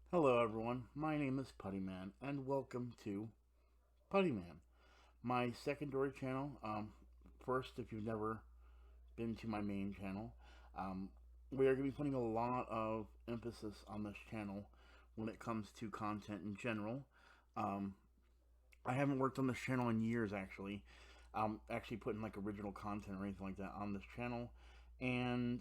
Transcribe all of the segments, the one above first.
Hello everyone, my name is Puttyman and welcome to Puttyman, my secondary channel. First, if you've never been to my main channel, um, we are going to be putting a lot of emphasis on this channel when it comes to content in general. Um, I haven't worked on this channel in years actually, actually putting like original content or anything like that on this channel, and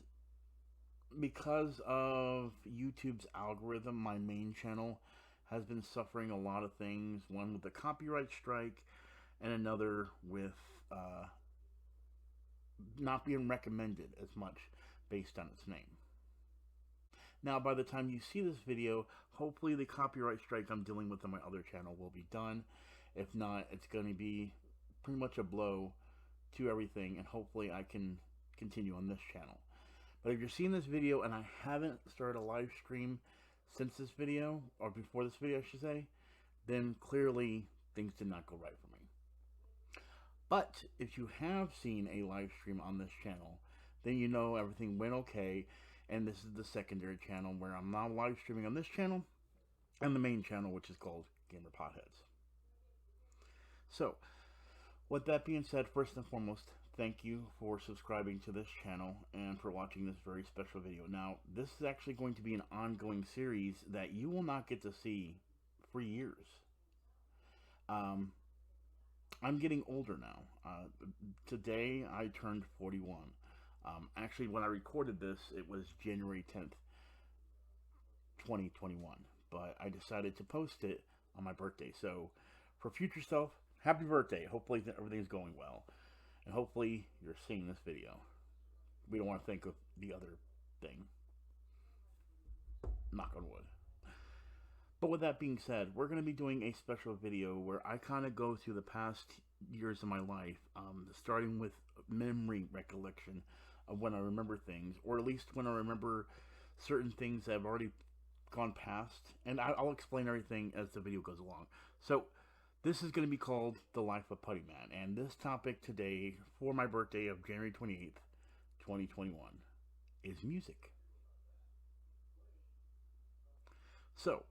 because of YouTube's algorithm, my main channel has been suffering a lot of things. One with the copyright strike, and another with not being recommended as much based on its name. Now, by the time you see this video, hopefully the copyright strike I'm dealing with on my other channel will be done. If not, it's going to be pretty much a blow to everything, and hopefully I can continue on this channel. But if you're seeing this video and I haven't started a live stream since this video, or before this video I should say, then clearly things did not go right for me. But if you have seen a live stream on this channel, then you know everything went okay, and this is the secondary channel where I'm now live streaming on this channel and the main channel, which is called Gamer Potheads. So, with that being said, first and foremost, thank you for subscribing to this channel and for watching this very special video. Now, this is actually going to be an ongoing series that you will not get to see for years. I'm getting older now. Today, I turned 41. Actually, when I recorded this, it was January 10th, 2021. But I decided to post it on my birthday. So, for future self, happy birthday. Hopefully everything's going well. And hopefully you're seeing this video. We don't want to think of the other thing. Knock on wood. But with that being said, we're going to be doing a special video where I kind of go through the past years of my life, starting with memory recollection of when I remember things, or at least when I remember certain things that have already gone past. And I'll explain everything as the video goes along. So, this is going to be called The Life of Puttyman, and this topic today, for my birthday of January 28th, 2021, is music. So,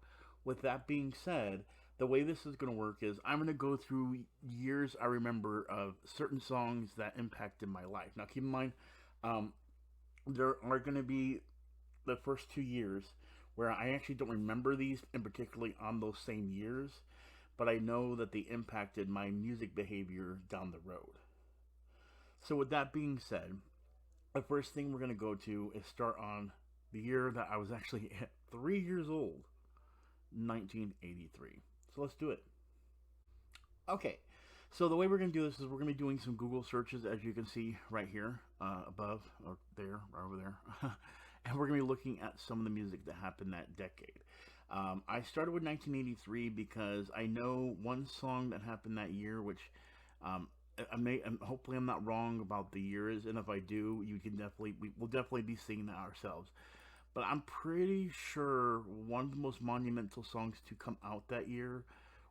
with that being said, the way this is going to work is I'm going to go through years I remember of certain songs that impacted my life. Now, keep in mind, um, there are going to be the first 2 years where I actually don't remember these, and particularly on those same years, but I know that they impacted my music behavior down the road. So, with that being said, the first thing we're going to go to is start on the year that I was actually 3 years old, 1983. So, let's do it. Okay, so the way we're going to do this is we're going to be doing some Google searches, as you can see right here, above, or there, right over there. And we're going to be looking at some of the music that happened that decade. I started with 1983 because I know one song that happened that year, which hopefully I'm not wrong about the years, and if I do, we'll definitely be seeing that ourselves. But I'm pretty sure one of the most monumental songs to come out that year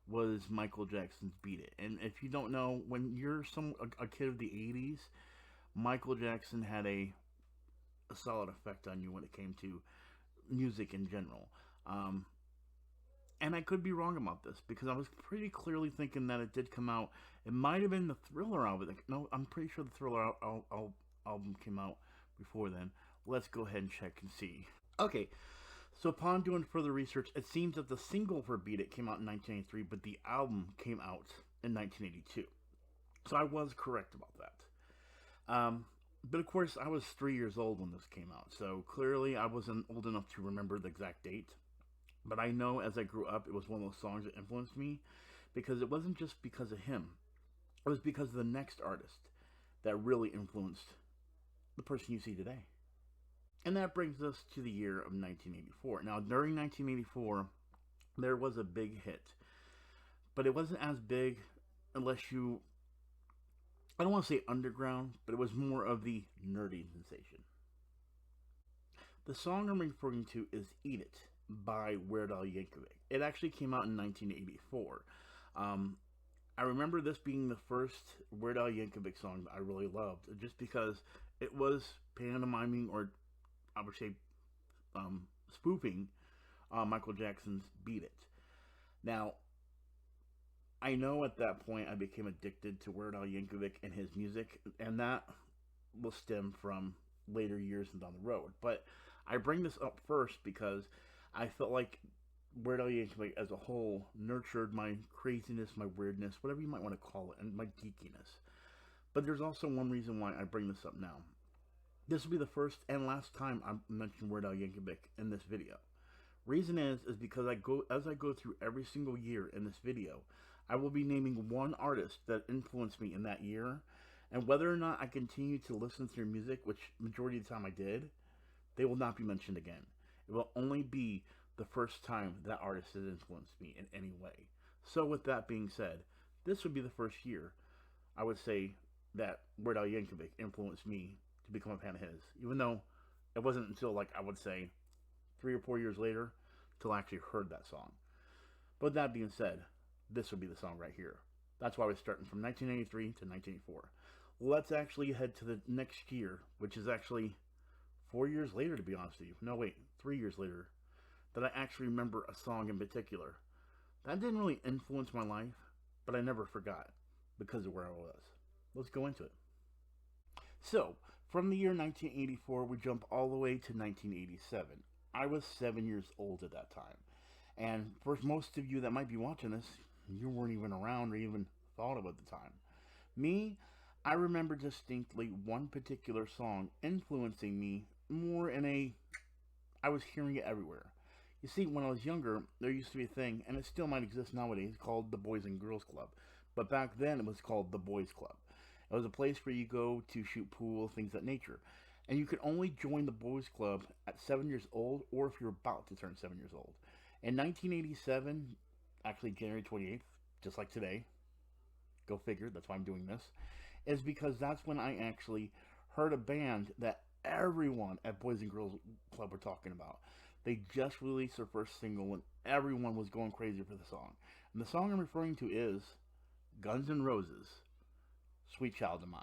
was Michael Jackson's "Beat It." And if you don't know, when you're a kid of the '80s, Michael Jackson had a solid effect on you when it came to music in general. And I could be wrong about this because I was pretty clearly thinking that it did come out. It might have been the Thriller album. No, I'm pretty sure the Thriller album came out before then. Let's go ahead and check and see. Okay, so upon doing further research, it seems that the single for "Beat It" came out in 1983, but the album came out in 1982. So I was correct about that. But of course, I was 3 years old when this came out, so clearly I wasn't old enough to remember the exact date. But I know as I grew up, it was one of those songs that influenced me because it wasn't just because of him, it was because of the next artist that really influenced the person you see today. And that brings us to the year of 1984. Now, during 1984, there was a big hit, but it wasn't as big unless you, I don't want to say underground, but it was more of the nerdy sensation. The song I'm referring to is "Eat It" by Weird Al Yankovic. It actually came out in 1984. I remember this being the first Weird Al Yankovic song that I really loved, just because it was pantomiming, or I would say spoofing, Michael Jackson's Beat It. Now, I know at that point I became addicted to Weird Al Yankovic and his music, and that will stem from later years and down the road. But I bring this up first because I felt like Weird Al Yankovic as a whole nurtured my craziness, my weirdness, whatever you might want to call it, and my geekiness. But there's also one reason why I bring this up now. This will be the first and last time I mention Weird Al Yankovic in this video. Reason is because as I go through every single year in this video, I will be naming one artist that influenced me in that year, and whether or not I continue to listen to their music, which majority of the time I did, they will not be mentioned again. It will only be the first time that artist has influenced me in any way. So with that being said, this would be the first year I would say that Weird Al Yankovic influenced me to become a fan of his, even though it wasn't until, like, I would say 3 or 4 years later till I actually heard that song. But with that being said, this would be the song right here. That's why we're starting from 1983 to 1984. Let's actually head to the next year, which is actually 4 years later, to be honest with you. No, wait, 3 years later, that I actually remember a song in particular. That didn't really influence my life, but I never forgot because of where I was. Let's go into it. So, from the year 1984, we jump all the way to 1987. I was 7 years old at that time. And for most of you that might be watching this, you weren't even around or even thought of at the time. Me, I remember distinctly one particular song influencing me more in a... I was hearing it everywhere. You see, when I was younger, there used to be a thing, and it still might exist nowadays, called the Boys and Girls Club. But back then, it was called the Boys Club. It was a place where you go to shoot pool, things of that nature. And you could only join the Boys Club at 7 years old, or if you're about to turn 7 years old. In 1987, actually January 28th, just like today, go figure, that's why I'm doing this, is because that's when I actually heard a band that everyone at Boys and Girls Club were talking about. They just released their first single and everyone was going crazy for the song. And the song I'm referring to is Guns N' Roses' Sweet Child of Mine.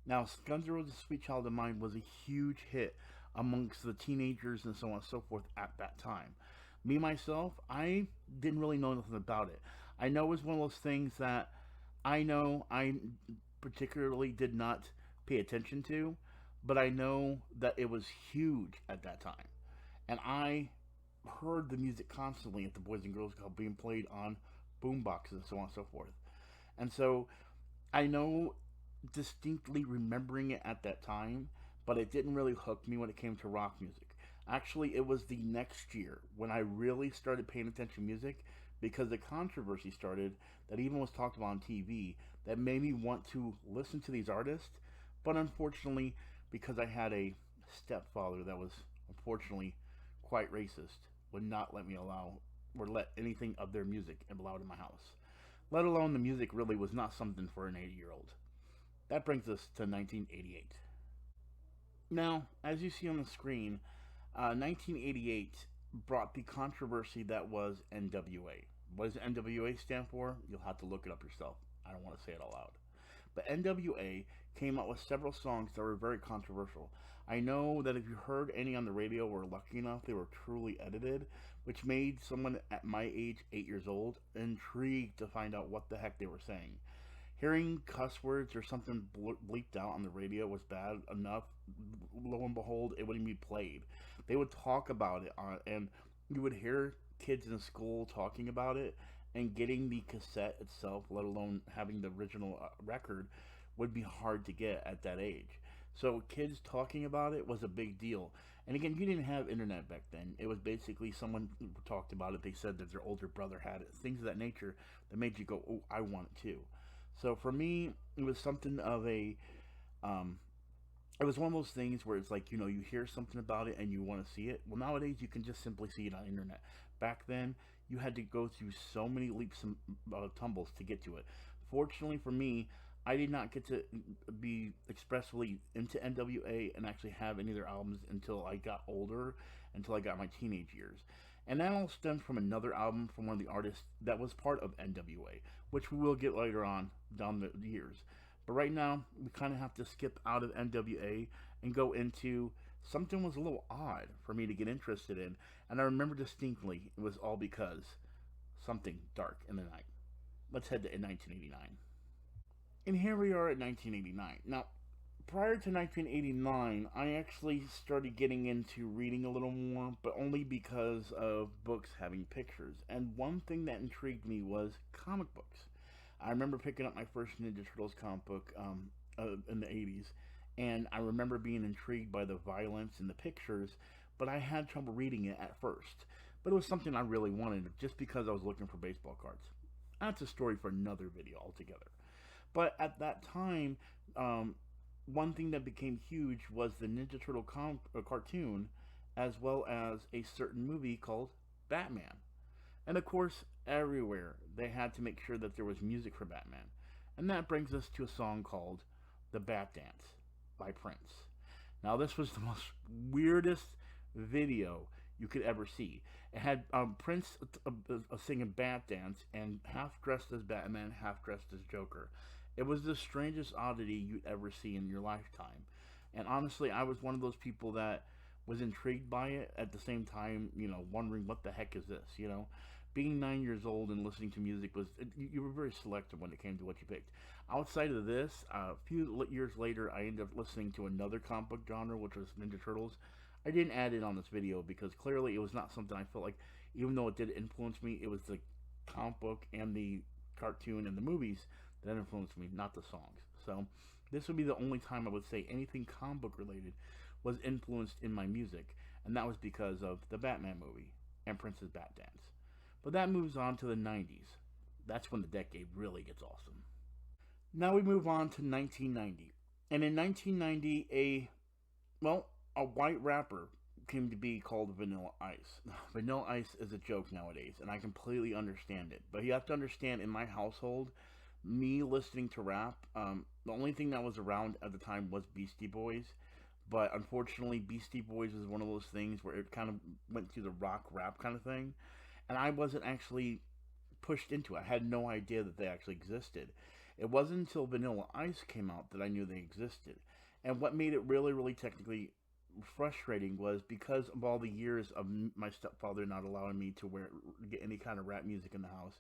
Now, Guns N' Roses' Sweet Child of Mine was a huge hit amongst the teenagers and so on and so forth at that time. Me, myself, I didn't really know nothing about it. I know it was one of those things that I particularly did not pay attention to, but I know that it was huge at that time. And I heard the music constantly at the Boys and Girls Club being played on boomboxes and so on and so forth. And so I know distinctly remembering it at that time, but it didn't really hook me when it came to rock music. Actually, it was the next year when I really started paying attention to music, because the controversy started that even was talked about on TV that made me want to listen to these artists. But unfortunately, because I had a stepfather that was unfortunately quite racist, would not let me allow or let anything of their music allowed in my house. Let alone the music really was not something for an 80-year-old. That brings us to 1988. Now, as you see on the screen, 1988 brought the controversy that was NWA. What does NWA stand for? You'll have to look it up yourself. I don't want to say it out loud. But NWA came out with several songs that were very controversial. I know that if you heard any on the radio or lucky enough, they were truly edited, which made someone at my age, 8 years old, intrigued to find out what the heck they were saying. Hearing cuss words or something bleeped out on the radio was bad enough. Lo and behold, it wouldn't be played. They would talk about it, and you would hear kids in school talking about it, and getting the cassette itself, let alone having the original record, would be hard to get at that age. So kids talking about it was a big deal. And again, you didn't have internet back then. It was basically someone talked about it. They said that their older brother had it. Things of that nature that made you go, oh, I want it too. So for me, it was something of a, it was one of those things where it's like, you know, you hear something about it and you want to see it. Well, nowadays you can just simply see it on the internet. Back then, you had to go through so many leaps and tumbles to get to it. Fortunately for me, I did not get to be expressly into NWA and actually have any of their albums until I got older, until I got my teenage years. And that all stemmed from another album from one of the artists that was part of NWA, which we will get later on down the years. But right now, we kind of have to skip out of NWA and go into something was a little odd for me to get interested in, and I remember distinctly it was all because something dark in the night. Let's head to 1989. And here we are at 1989. Now, prior to 1989, I actually started getting into reading a little more, but only because of books having pictures. And one thing that intrigued me was comic books. I remember picking up my first Ninja Turtles comic book in the 80s, and I remember being intrigued by the violence and the pictures, but I had trouble reading it at first. But it was something I really wanted just because I was looking for baseball cards. That's a story for another video altogether. But at that time, one thing that became huge was the Ninja Turtle cartoon, as well as a certain movie called Batman. And of course, everywhere they had to make sure that there was music for Batman. And that brings us to a song called The Bat Dance by Prince. Now, this was the most weirdest video you could ever see. It had Prince singing Bat Dance and half dressed as Batman, half dressed as Joker. It was the strangest oddity you'd ever see in your lifetime. And honestly, I was one of those people that was intrigued by it at the same time, wondering what the heck is this, Being 9 years old and listening to music you were very selective when it came to what you picked. Outside of this, a few years later, I ended up listening to another comic book genre, which was Ninja Turtles. I didn't add it on this video because clearly it was not something I felt like, even though it did influence me, it was the comic book and the cartoon and the movies that influenced me, not the songs. So this would be the only time I would say anything comic book related was influenced in my music, and that was because of the Batman movie and Prince's Bat Dance. But that moves on to the 90s. That's when the decade really gets awesome. Now we move on to 1990. And in 1990, a white rapper came to be called Vanilla Ice. Vanilla Ice is a joke nowadays, and I completely understand it. But you have to understand, in my household, me listening to rap, the only thing that was around at the time was Beastie Boys. But unfortunately, Beastie Boys was one of those things where it kind of went through the rock rap kind of thing. And I wasn't actually pushed into it. I had no idea that they actually existed. It wasn't until Vanilla Ice came out that I knew they existed. And what made it really, really technically frustrating was because of all the years of my stepfather not allowing me to get any kind of rap music in the house.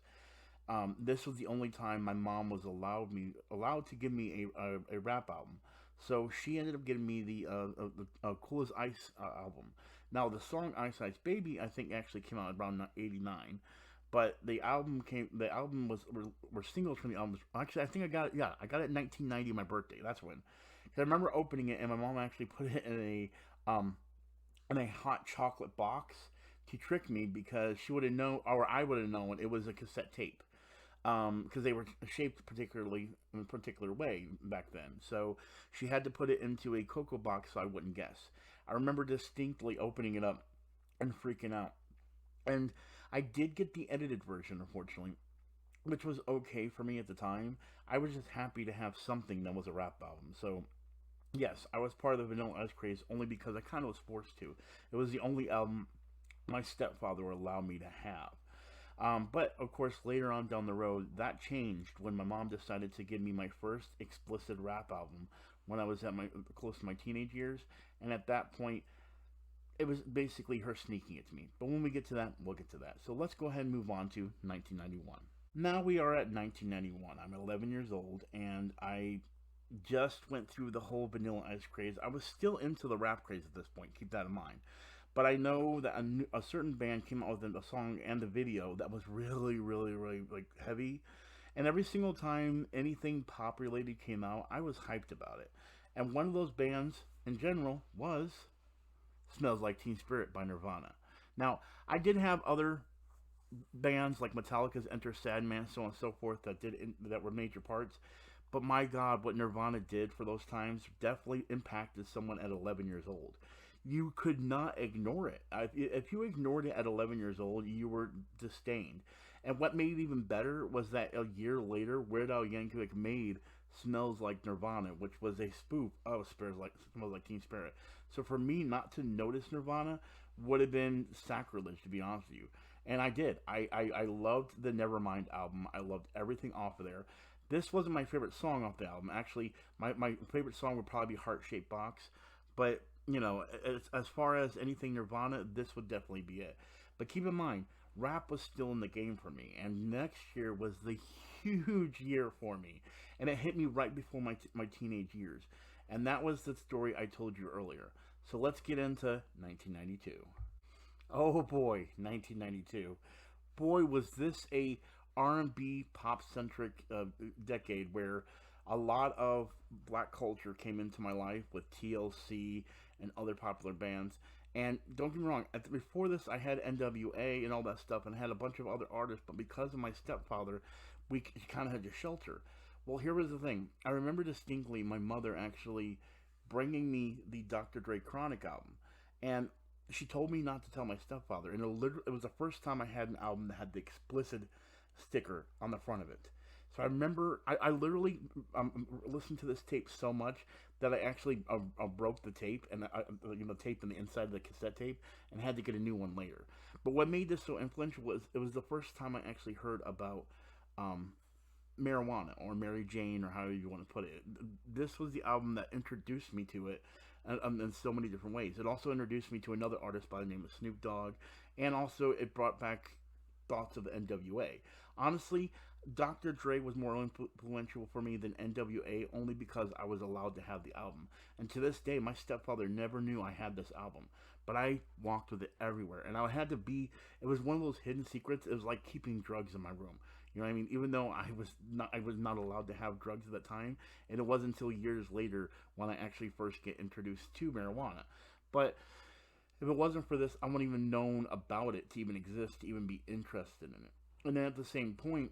This was the only time my mom was allowed to give me a rap album. So she ended up getting me the Cool as Ice album. Now the song Ice Ice Baby I think actually came out around '89, but the album were singles from the album. Actually, I think I got it in 1990, my birthday. That's when. 'Cause I remember opening it and my mom actually put it in a hot chocolate box to trick me because she would have known, or I would have known, it was a cassette tape. Because they were shaped in a particular way back then. So she had to put it into a cocoa box so I wouldn't guess. I remember distinctly opening it up and freaking out. And I did get the edited version, unfortunately, which was okay for me at the time. I was just happy to have something that was a rap album. So yes, I was part of the Vanilla Ice craze only because I kind of was forced to. It was the only album my stepfather would allow me to have. But of course, later on down the road, that changed when my mom decided to give me my first explicit rap album when I was at close to my teenage years, and at that point, it was basically her sneaking it to me. But when we get to that, we'll get to that. So let's go ahead and move on to 1991. Now we are at 1991. I'm 11 years old, and I just went through the whole Vanilla Ice craze. I was still into the rap craze at this point. Keep that in mind. But I know that a certain band came out with a song and the video that was really, really, really like heavy. And every single time anything pop related came out, I was hyped about it. And one of those bands in general was Smells Like Teen Spirit by Nirvana. Now, I did have other bands like Metallica's Enter Sandman, so on and so forth, that were major parts. But my God, what Nirvana did for those times definitely impacted someone at 11 years old. You could not ignore it. If you ignored it at 11 years old, you were disdained. And what made it even better was that a year later, Weird Al Yankovic made Smells Like Nirvana, which was a spoof of Smells Like Teen Spirit. So for me not to notice Nirvana would have been sacrilege, to be honest with you. And I did. I loved the Nevermind album. I loved everything off of there. This wasn't my favorite song off the album. Actually, my favorite song would probably be Heart Shaped Box. But you know, as far as anything Nirvana, this would definitely be it. But keep in mind, rap was still in the game for me, and next year was the huge year for me, and it hit me right before my teenage years, and that was the story I told you earlier. So let's get into 1992. Oh boy, 1992. Boy, was this a R&B pop centric decade where a lot of black culture came into my life with TLC and other popular bands. And don't get me wrong, before this, I had NWA and all that stuff, and had a bunch of other artists. But because of my stepfather, we kind of had to shelter. Well, here was the thing. I remember distinctly my mother actually bringing me the Dr. Dre Chronic album, and she told me not to tell my stepfather. And it was the first time I had an album that had the explicit sticker on the front of it. So I remember I literally listened to this tape so much that I actually broke the tape, and tape in the inside of the cassette tape, and had to get a new one later. But what made this so influential was it was the first time I actually heard about um, marijuana, or Mary Jane, or however you want to put it. This was the album that introduced me to it in so many different ways. It also introduced me to another artist by the name of Snoop Dogg, and also it brought back thoughts of the NWA. Honestly, Dr. Dre was more influential for me than NWA, only because I was allowed to have the album. And to this day, my stepfather never knew I had this album, but I walked with it everywhere. And I had to be, it was one of those hidden secrets. It was like keeping drugs in my room. You know what I mean? Even though I was not allowed to have drugs at that time, and it wasn't until years later when I actually first get introduced to marijuana. But if it wasn't for this, I wouldn't even known about it to even exist, to even be interested in it. And then at the same point,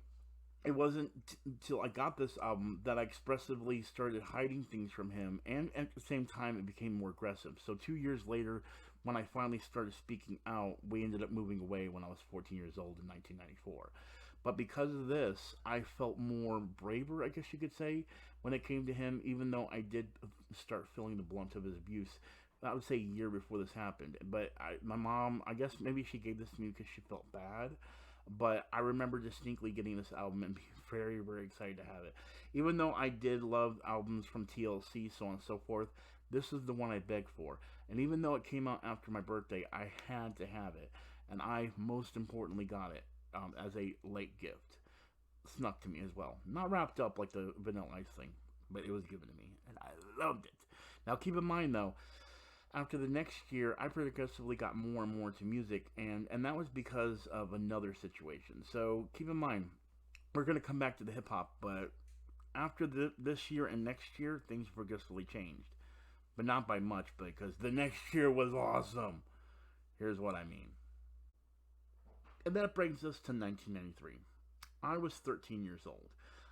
it wasn't until I got this album that I expressively started hiding things from him, and at the same time, it became more aggressive. So 2 years later, when I finally started speaking out, we ended up moving away when I was 14 years old in 1994. But because of this, I felt more braver, I guess you could say, when it came to him, even though I did start feeling the blunt of his abuse. I would say a year before this happened. But my mom, I guess maybe she gave this to me because she felt bad. But I remember distinctly getting this album and being very, very excited to have it. Even though I did love albums from TLC, so on and so forth, this is the one I begged for. And even though it came out after my birthday, I had to have it. And I, most importantly, got it as a late gift. Snuck to me as well. Not wrapped up like the Vanilla Ice thing, but it was given to me. And I loved it. Now keep in mind, though, after the next year, I progressively got more and more into music, and that was because of another situation. So keep in mind, we're going to come back to the hip-hop, but after this year and next year, things progressively changed. But not by much, because the next year was awesome. Here's what I mean. And that brings us to 1993. I was 13 years old.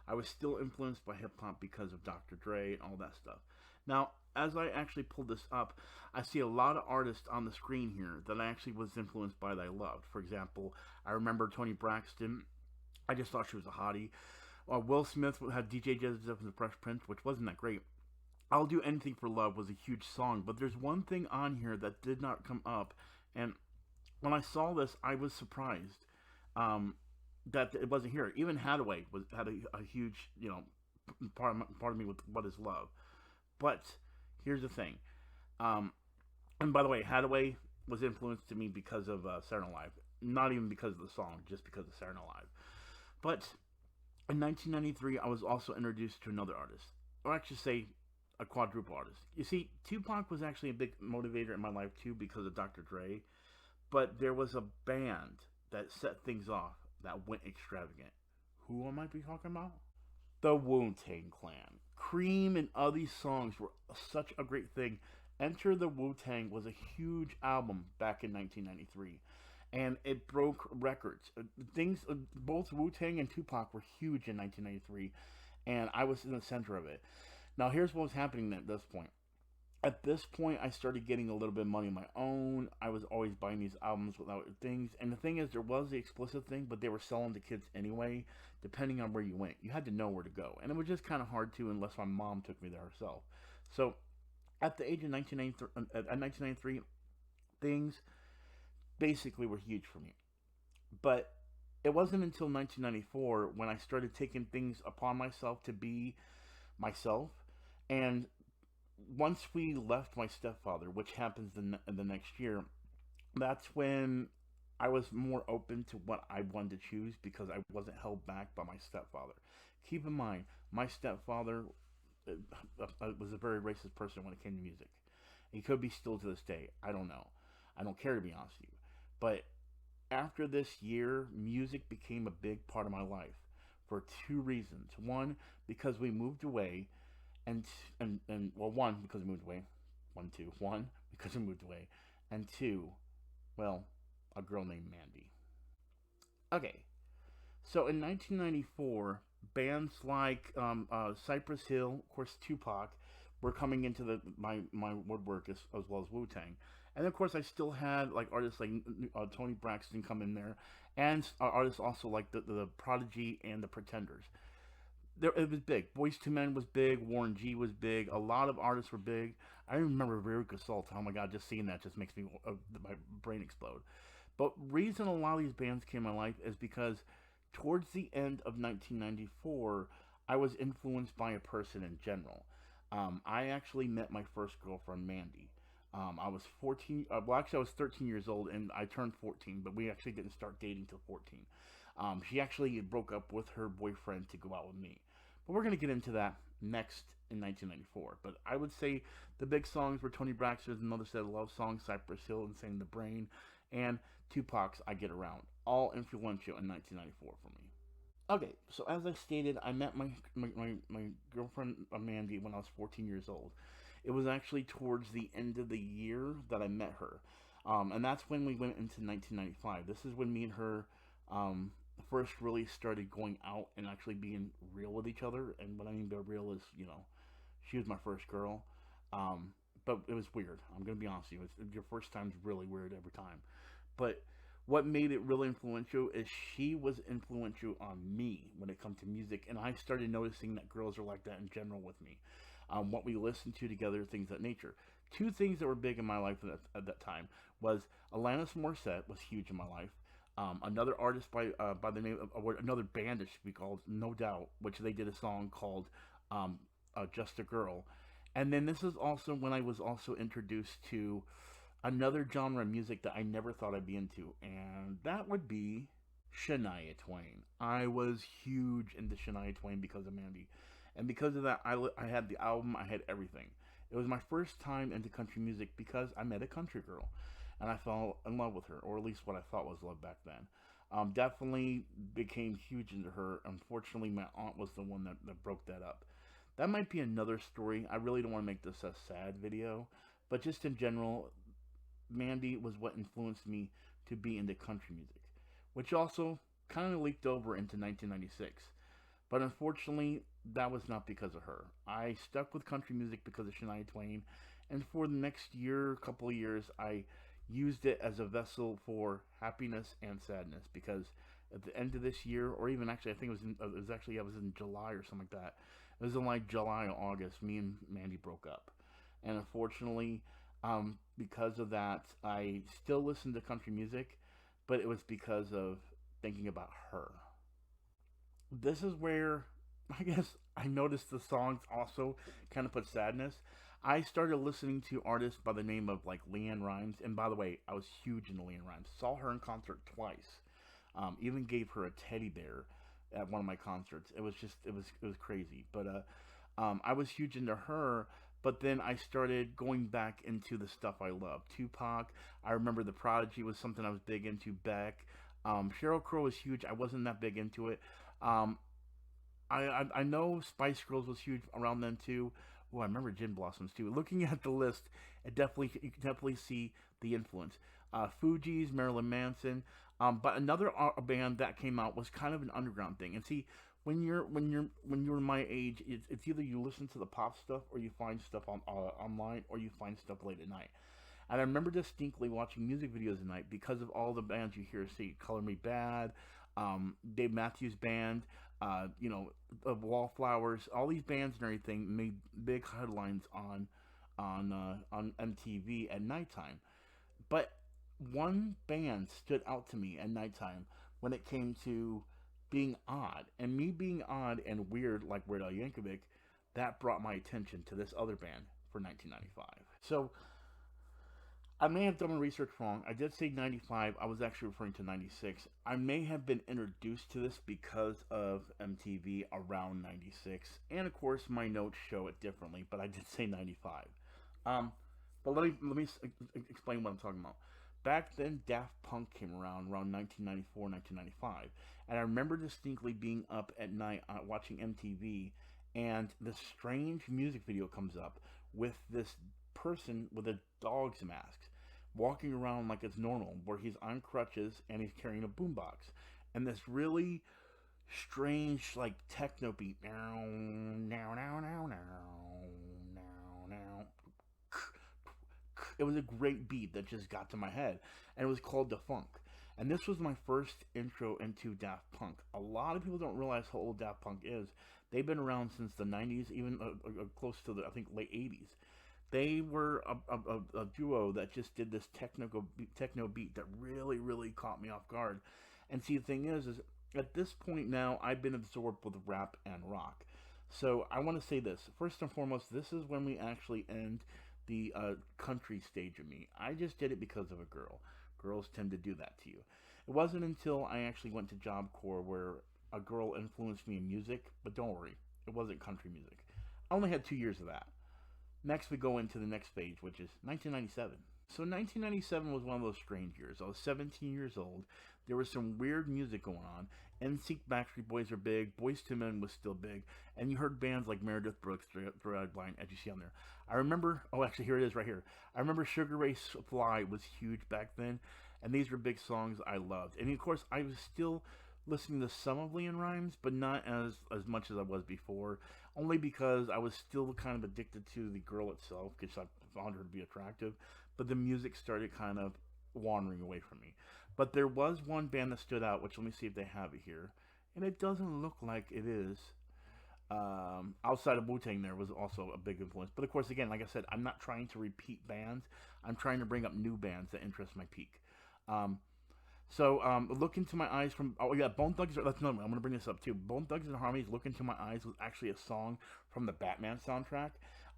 I was still influenced by hip-hop because of Dr. Dre and all that stuff. Now, as I actually pulled this up, I see a lot of artists on the screen here that I actually was influenced by that I loved. For example, I remember Toni Braxton. I just thought she was a hottie. Will Smith had DJ Joseph and the Fresh Prince, which wasn't that great. I'll Do Anything for Love was a huge song, but there's one thing on here that did not come up, and when I saw this, I was surprised that it wasn't here. Even Haddaway had a huge, part of me with What Is Love. But here's the thing. And by the way, Haddaway was influenced to me because of Saturday Night Live. Not even because of the song, just because of Saturday Night Live. But in 1993, I was also introduced to another artist. Or actually say, a quadruple artist. You see, Tupac was actually a big motivator in my life too because of Dr. Dre. But there was a band that set things off that went extravagant. Who am I talking about? The Wu-Tang Clan. C.R.E.A.M and all these songs were such a great thing. Enter the Wu-Tang was a huge album back in 1993. And it broke records. Both Wu-Tang and Tupac were huge in 1993. And I was in the center of it. Now here's what was happening at this point. At this point, I started getting a little bit of money of my own. I was always buying these albums without things. And the thing is, there was the explicit thing, but they were selling to kids anyway, depending on where you went. You had to know where to go. And it was just kind of hard to, unless my mom took me there herself. So, at the age of 1993, things basically were huge for me. But it wasn't until 1994 when I started taking things upon myself to be myself. And once we left my stepfather, which happens in the next year, that's when I was more open to what I wanted to choose because I wasn't held back by my stepfather. Keep in mind, my stepfather was a very racist person when it came to music. He could be still to this day. I don't know. I don't care, to be honest with you. But after this year, music became a big part of my life for two reasons. One, because we moved away, and well, one, because we moved away. One, because we moved away, and two, well, a girl named Mandy. Okay, so in 1994, bands like Cypress Hill, of course, Tupac, were coming into my woodwork as well as Wu Tang, and of course I still had like artists like Toni Braxton come in there, and artists also like the Prodigy and the Pretenders. There, it was big. Boys to Men was big. Warren G was big. A lot of artists were big. I remember Veruca Salt. Oh my God, just seeing that just makes me my brain explode. But reason a lot of these bands came in my life is because towards the end of 1994, I was influenced by a person in general. I actually met my first girlfriend, Mandy. I was 14. Well, actually, I was 13 years old, and I turned 14. But we actually didn't start dating till 14. She actually broke up with her boyfriend to go out with me. But we're gonna get into that next in 1994. But I would say the big songs were Toni Braxton's Another Set of Love Songs, Cypress Hill, Insane the Brain, and Tupac's I Get Around. All influential in 1994 for me. Okay, so as I stated, I met my girlfriend Mandy when I was 14 years old. It was actually towards the end of the year that I met her. And that's when we went into 1995. This is when me and her first really started going out and actually being real with each other. And what I mean by real is, she was my first girl. But it was weird. I'm going to be honest with you. Your first time's really weird every time. But what made it really influential is she was influential on me when it comes to music, and I started noticing that girls are like that in general with me. What we listened to together, things of that nature. Two things that were big in my life at that time was Alanis Morissette was huge in my life. Another artist by the name of, or another band it should be called, No Doubt, which they did a song called Just a Girl. And then this is also when I was also introduced to another genre of music that I never thought I'd be into, and that would be Shania Twain. I was huge into Shania Twain because of Mandy, and because of that, I had the album, I had everything. It was my first time into country music because I met a country girl, and I fell in love with her, or at least what I thought was love back then. Definitely became huge into her. Unfortunately, my aunt was the one that broke that up. That might be another story. I really don't want to make this a sad video, but just in general, Mandy was what influenced me to be into country music, which also kind of leaked over into 1996. But unfortunately, that was not because of her. I stuck with country music because of Shania Twain, and for the next year, couple of years, I used it as a vessel for happiness and sadness because at the end of this year, or even actually, I think I was in July or something like that. It was in like July or August. Me and Mandy broke up, and unfortunately, because of that, I still listen to country music, but it was because of thinking about her. This is where I guess I noticed the songs also kind of put sadness. I started listening to artists by the name of like Leanne Rhymes, and by the way, I was huge into Leanne Rhymes. Saw her in concert twice. Even gave her a teddy bear at one of my concerts. It was crazy. But I was huge into her. But then I started going back into the stuff I love. Tupac. I remember the Prodigy was something I was big into. Beck. Sheryl Crow was huge. I wasn't that big into it. Um, I know Spice Girls was huge around then too. Oh, I remember Gin Blossoms too. Looking at the list, you can definitely see the influence. Fugees, Marilyn Manson. But another band that came out was kind of an underground thing. And see, when you're my age, it's either you listen to the pop stuff or you find stuff online or you find stuff late at night. And I remember distinctly watching music videos at night because of all the bands you hear. See, Color Me Bad, Dave Matthews Band, Wallflowers. All these bands and everything made big headlines on MTV at nighttime. But one band stood out to me at nighttime when it came to being odd. And me being odd and weird like Weird Al Yankovic, that brought my attention to this other band, for 1995. So I may have done my research wrong. I did say 95. I was actually referring to 96. I may have been introduced to this because of MTV around 96. And of course, my notes show it differently, but I did say 95. But let me explain what I'm talking about. Back then, Daft Punk came around 1994, 1995. And I remember distinctly being up at night watching MTV, and this strange music video comes up with this person with a dog's mask walking around like it's normal, where he's on crutches and he's carrying a boombox, and this really strange like techno beat. Now, now, now, now, now, now, now. It was a great beat that just got to my head, and it was called The Funk. And this was my first intro into Daft Punk. A lot of people don't realize how old Daft Punk is. They've been around since the 90s, even close to the, I think, late 80s. They were a duo that just did this techno beat that really, really caught me off guard. And see, the thing is at this point now, I've been absorbed with rap and rock. So I want to say this. First and foremost, this is when we actually end the country stage of me. I just did it because of a girl. Girls tend to do that to you. It wasn't until I actually went to Job Corps where a girl influenced me in music, but don't worry, it wasn't country music. I only had 2 years of that. Next, we go into the next phase, which is 1997. So 1997 was one of those strange years. I was 17 years old. There was some weird music going on. NSYNC, Backstreet Boys were big. Boyz II Men was still big. And you heard bands like Meredith Brooks, Thread Blind, as you see on there. I remember, oh, actually, here it is right here. I remember Sugar Ray Fly was huge back then. And these were big songs I loved. And of course, I was still listening to some of LeAnn Rimes, but not as much as I was before. Only because I was still kind of addicted to the girl itself, because I found her to be attractive. But the music started kind of wandering away from me. But there was one band that stood out, which let me see if they have it here. And it doesn't look like it is. Outside of Wu-Tang, there was also a big influence. But of course, again, like I said, I'm not trying to repeat bands. I'm trying to bring up new bands that interest my peak. So Look Into My Eyes from, oh yeah, Bone Thugs, that's another one, I'm going to bring this up too. Bone Thugs and Harmony's Look Into My Eyes was actually a song from the Batman soundtrack.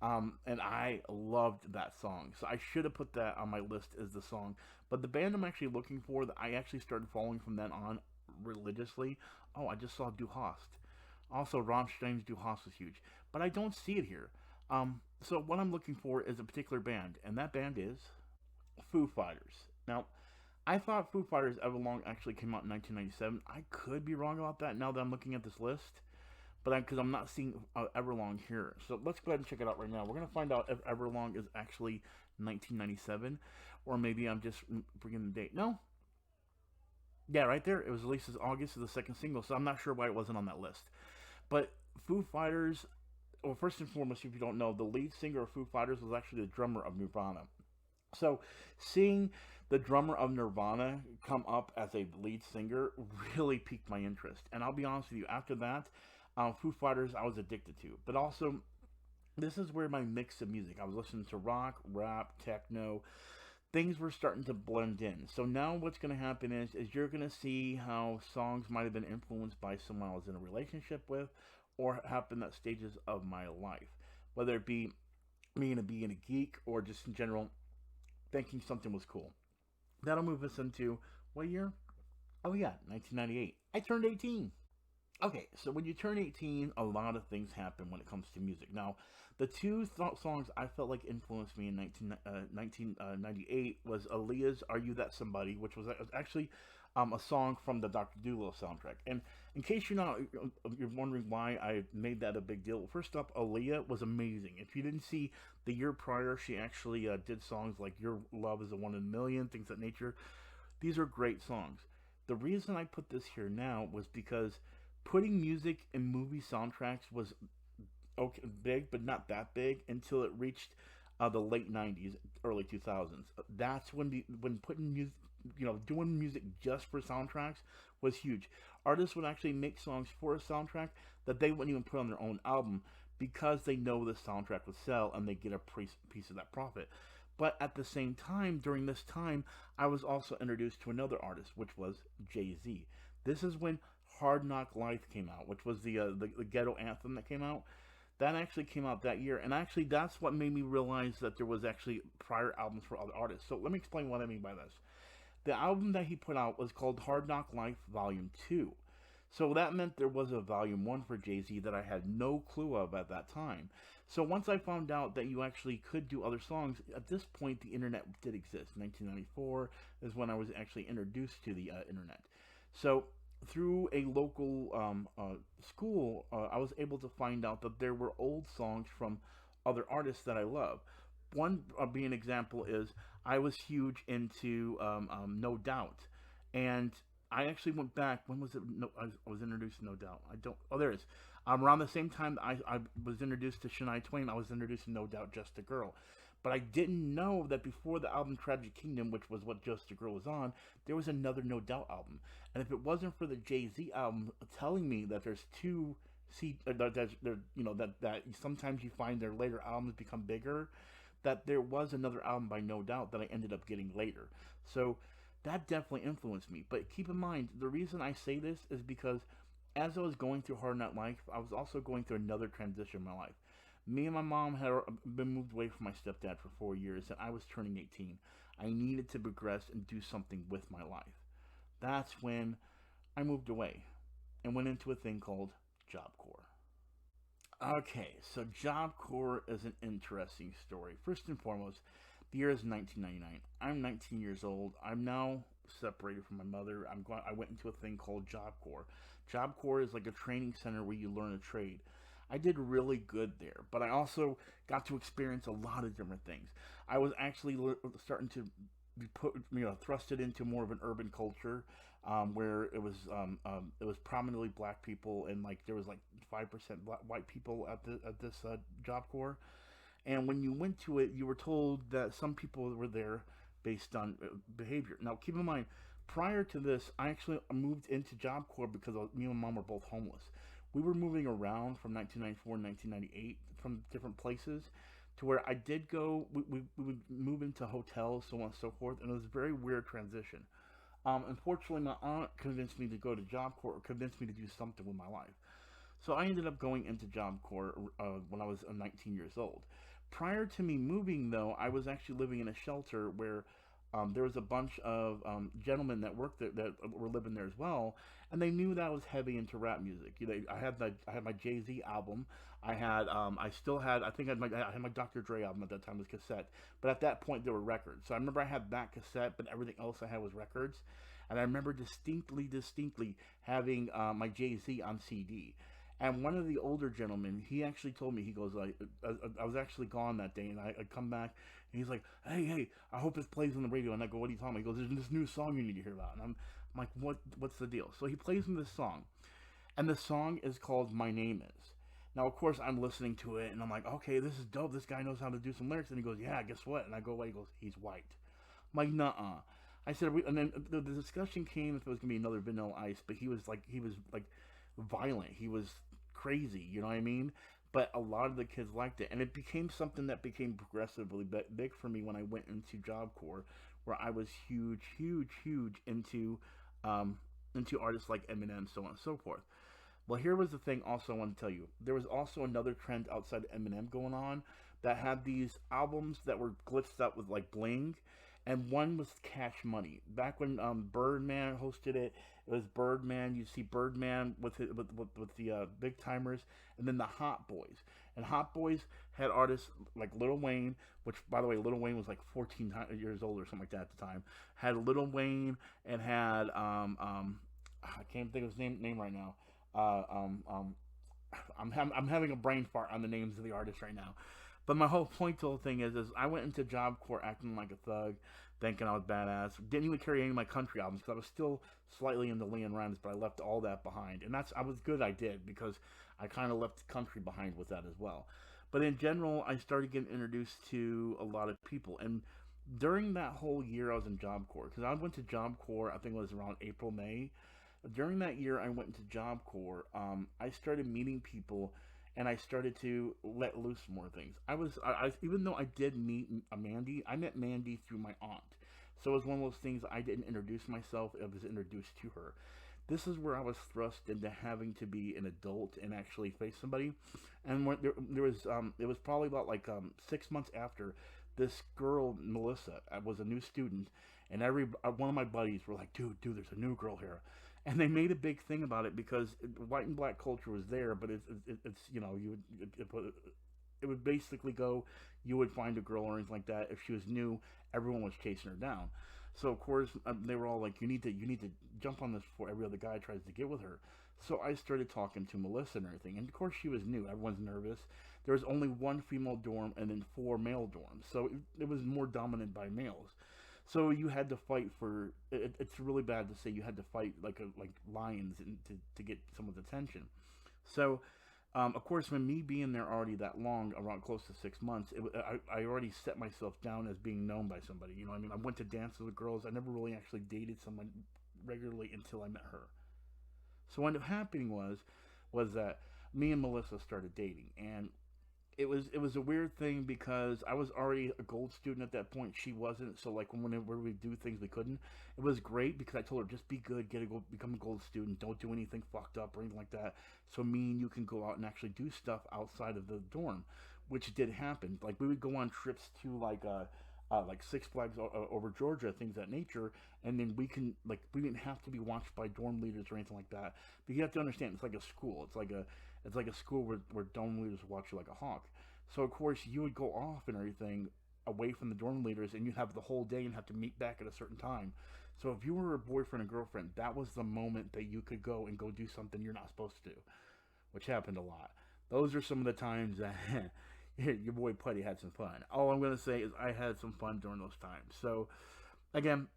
And I loved that song. So I should have put that on my list as the song. But the band I'm actually looking for that I actually started following from then on religiously, oh, I just saw Du Hast. Also, Rammstein's Du Hast was huge. But I don't see it here. So what I'm looking for is a particular band. And that band is Foo Fighters. Now, I thought Foo Fighters Everlong actually came out in 1997. I could be wrong about that now that I'm looking at this list. But because I'm not seeing Everlong here. So let's go ahead and check it out right now. We're going to find out if Everlong is actually 1997. Or maybe I'm just bringing the date. No. Yeah, right there. It was released as August of the second single. So I'm not sure why it wasn't on that list. But Foo Fighters, well, first and foremost, if you don't know, the lead singer of Foo Fighters was actually the drummer of Nirvana. So seeing the drummer of Nirvana come up as a lead singer really piqued my interest. And I'll be honest with you, after that, Foo Fighters I was addicted to. But also, this is where my mix of music, I was listening to rock, rap, techno, things were starting to blend in. So now what's going to happen is you're going to see how songs might have been influenced by someone I was in a relationship with, or happened at stages of my life. Whether it be me being a geek, or just in general, thinking something was cool. That'll move us into, what year? Oh yeah, 1998. I turned 18. Okay, so when you turn 18, a lot of things happen when it comes to music. Now, the two songs I felt like influenced me in 1998 was Aaliyah's Are You That Somebody, which was actually a song from the Dr. Dolittle soundtrack. And in case you're wondering why I made that a big deal, first up, Aaliyah was amazing. If you didn't see, the year prior, she actually did songs like Your Love Is a One in a Million, things of that nature. These are great songs. The reason I put this here now was because putting music in movie soundtracks was okay, big, but not that big until it reached the late 90s, early 2000s. That's when putting music, doing music just for soundtracks was huge. Artists would actually make songs for a soundtrack that they wouldn't even put on their own album because they know the soundtrack would sell and they get a piece of that profit. But at the same time, during this time, I was also introduced to another artist, which was Jay-Z. This is when Hard Knock Life came out, which was the ghetto anthem that came out. That actually came out that year, and actually that's what made me realize that there was actually prior albums for other artists. So let me explain what I mean by this. The album that he put out was called Hard Knock Life Volume 2. So that meant there was a Volume 1 for Jay-Z that I had no clue of at that time. So once I found out that you actually could do other songs, at this point the internet did exist. 1994 is when I was actually introduced to the internet. So through a local school, I was able to find out that there were old songs from other artists that I love. One being example is I was huge into No Doubt, and I actually went back. When was it? No, I was introduced to No Doubt. I don't. Oh, there it is. Around the same time I was introduced to Shania Twain, I was introduced to No Doubt, Just a Girl. But I didn't know that before the album Tragic Kingdom, which was what Just a Girl was on, there was another No Doubt album. And if it wasn't for the Jay-Z album telling me that there's two that sometimes you find their later albums become bigger, that there was another album by No Doubt that I ended up getting later. So that definitely influenced me. But keep in mind, the reason I say this is because as I was going through Hard Knock Life, I was also going through another transition in my life. Me and my mom had been moved away from my stepdad for 4 years, and I was turning 18. I needed to progress and do something with my life. That's when I moved away and went into a thing called Job Corps. Okay, so Job Corps is an interesting story. First and foremost, the year is 1999. I'm 19 years old. I'm now separated from my mother. I went into a thing called Job Corps. Job Corps is like a training center where you learn a trade. I did really good there, but I also got to experience a lot of different things. I was actually starting to be put, thrusted into more of an urban culture, where it was prominently black people, and like there was like 5% white people at this Job Corps. And when you went to it, you were told that some people were there based on behavior. Now, keep in mind, prior to this, I actually moved into Job Corps because me and my mom were both homeless. We were moving around from 1994 and 1998 from different places to where I did go, we would move into hotels, so on and so forth, and it was a very weird transition. Unfortunately, my aunt convinced me to go to Job Corps, or convinced me to do something with my life. So I ended up going into Job Corps when I was 19 years old. Prior to me moving, though, I was actually living in a shelter where there was a bunch of gentlemen that worked there that were living there as well, and they knew that I was heavy into rap music. I had my Jay-Z album. I still had, I think I had my Dr. Dre album at that time, was cassette. But at that point, there were records. So I remember I had that cassette, but everything else I had was records. And I remember distinctly having my Jay-Z on CD. And one of the older gentlemen, he actually told me, he goes, I was actually gone that day, and I come back, and he's like, hey, I hope this plays on the radio. And I go, what are you talking about? He goes, there's this new song you need to hear about. And I'm like, what's the deal? So he plays me this song, and the song is called My Name Is. Now, of course, I'm listening to it, and I'm like, okay, this is dope. This guy knows how to do some lyrics. And he goes, yeah, guess what? And I go away. He goes, he's white. I'm like, nuh-uh. I said, and then the discussion came if it was going to be another Vanilla Ice, but he was violent. He was crazy, you know what I mean? But a lot of the kids liked it, and it became something that became progressively big for me when I went into Job Corps, where I was huge into artists like Eminem, so on and so forth. Well, here was the thing also I want to tell you. There was also another trend outside Eminem going on that had these albums that were glitched up with like bling, and one was Cash Money. Back when Birdman hosted it, it was Birdman. You see Birdman with the Big Timers, and then the Hot Boys. And Hot Boys had artists like Lil Wayne, which, by the way, Lil Wayne was like 14 years old or something like that at the time. Had Lil Wayne and had I can't think of his name right now. I'm having a brain fart on the names of the artists right now. But my whole point to the whole thing is I went into Job Corps acting like a thug, thinking I was badass. Didn't even carry any of my country albums because I was still slightly into Leon Rhymes, but I left all that behind. And I was good I did, because I kind of left the country behind with that as well. But in general, I started getting introduced to a lot of people. And during that whole year I was in Job Corps, because I went to Job Corps, I think it was around April, May. During that year I went into Job Corps, I started meeting people, and I started to let loose more things. Even though I did meet Mandy, I met Mandy through my aunt. So it was one of those things I didn't introduce myself, I was introduced to her. this is where I was thrust into having to be an adult and actually face somebody. And when there was, it was probably about like 6 months after, this girl Melissa was a new student, and one of my buddies were like, dude, there's a new girl here, and they made a big thing about it because white and black culture was there, but it's it would basically go, you would find a girl or anything like that. If she was new, everyone was chasing her down. So of course they were all like, you need to jump on this before every other guy tries to get with her. So I started talking to Melissa and everything, and of course she was new. Everyone's nervous. There was only one female dorm and then four male dorms, so it was more dominant by males. So you had to fight for. It's really bad to say you had to fight like lions to get someone's attention. So of course, when me being there already that long, around close to 6 months, I already set myself down as being known by somebody. You know what I mean? I went to dances with girls. I never really actually dated someone regularly until I met her. So what ended up happening was that me and Melissa started dating, and it was a weird thing because I was already a gold student at that point. She wasn't. So like whenever we do things we couldn't, it was great because I told her just be good, become a gold student, don't do anything fucked up or anything like that. So me and you can go out and actually do stuff outside of the dorm, which did happen. Like we would go on trips to like Six Flags over Georgia, things of that nature, and then we didn't have to be watched by dorm leaders or anything like that. But you have to understand, it's like a school. It's like a school where dorm leaders watch you like a hawk. So of course you would go off and everything away from the dorm leaders, and you'd have the whole day and have to meet back at a certain time. So if you were a boyfriend or girlfriend, that was the moment that you could go and go do something you're not supposed to do, which happened a lot. Those are some of the times that your boy Putty had some fun. All I'm going to say is I had some fun during those times. So, again,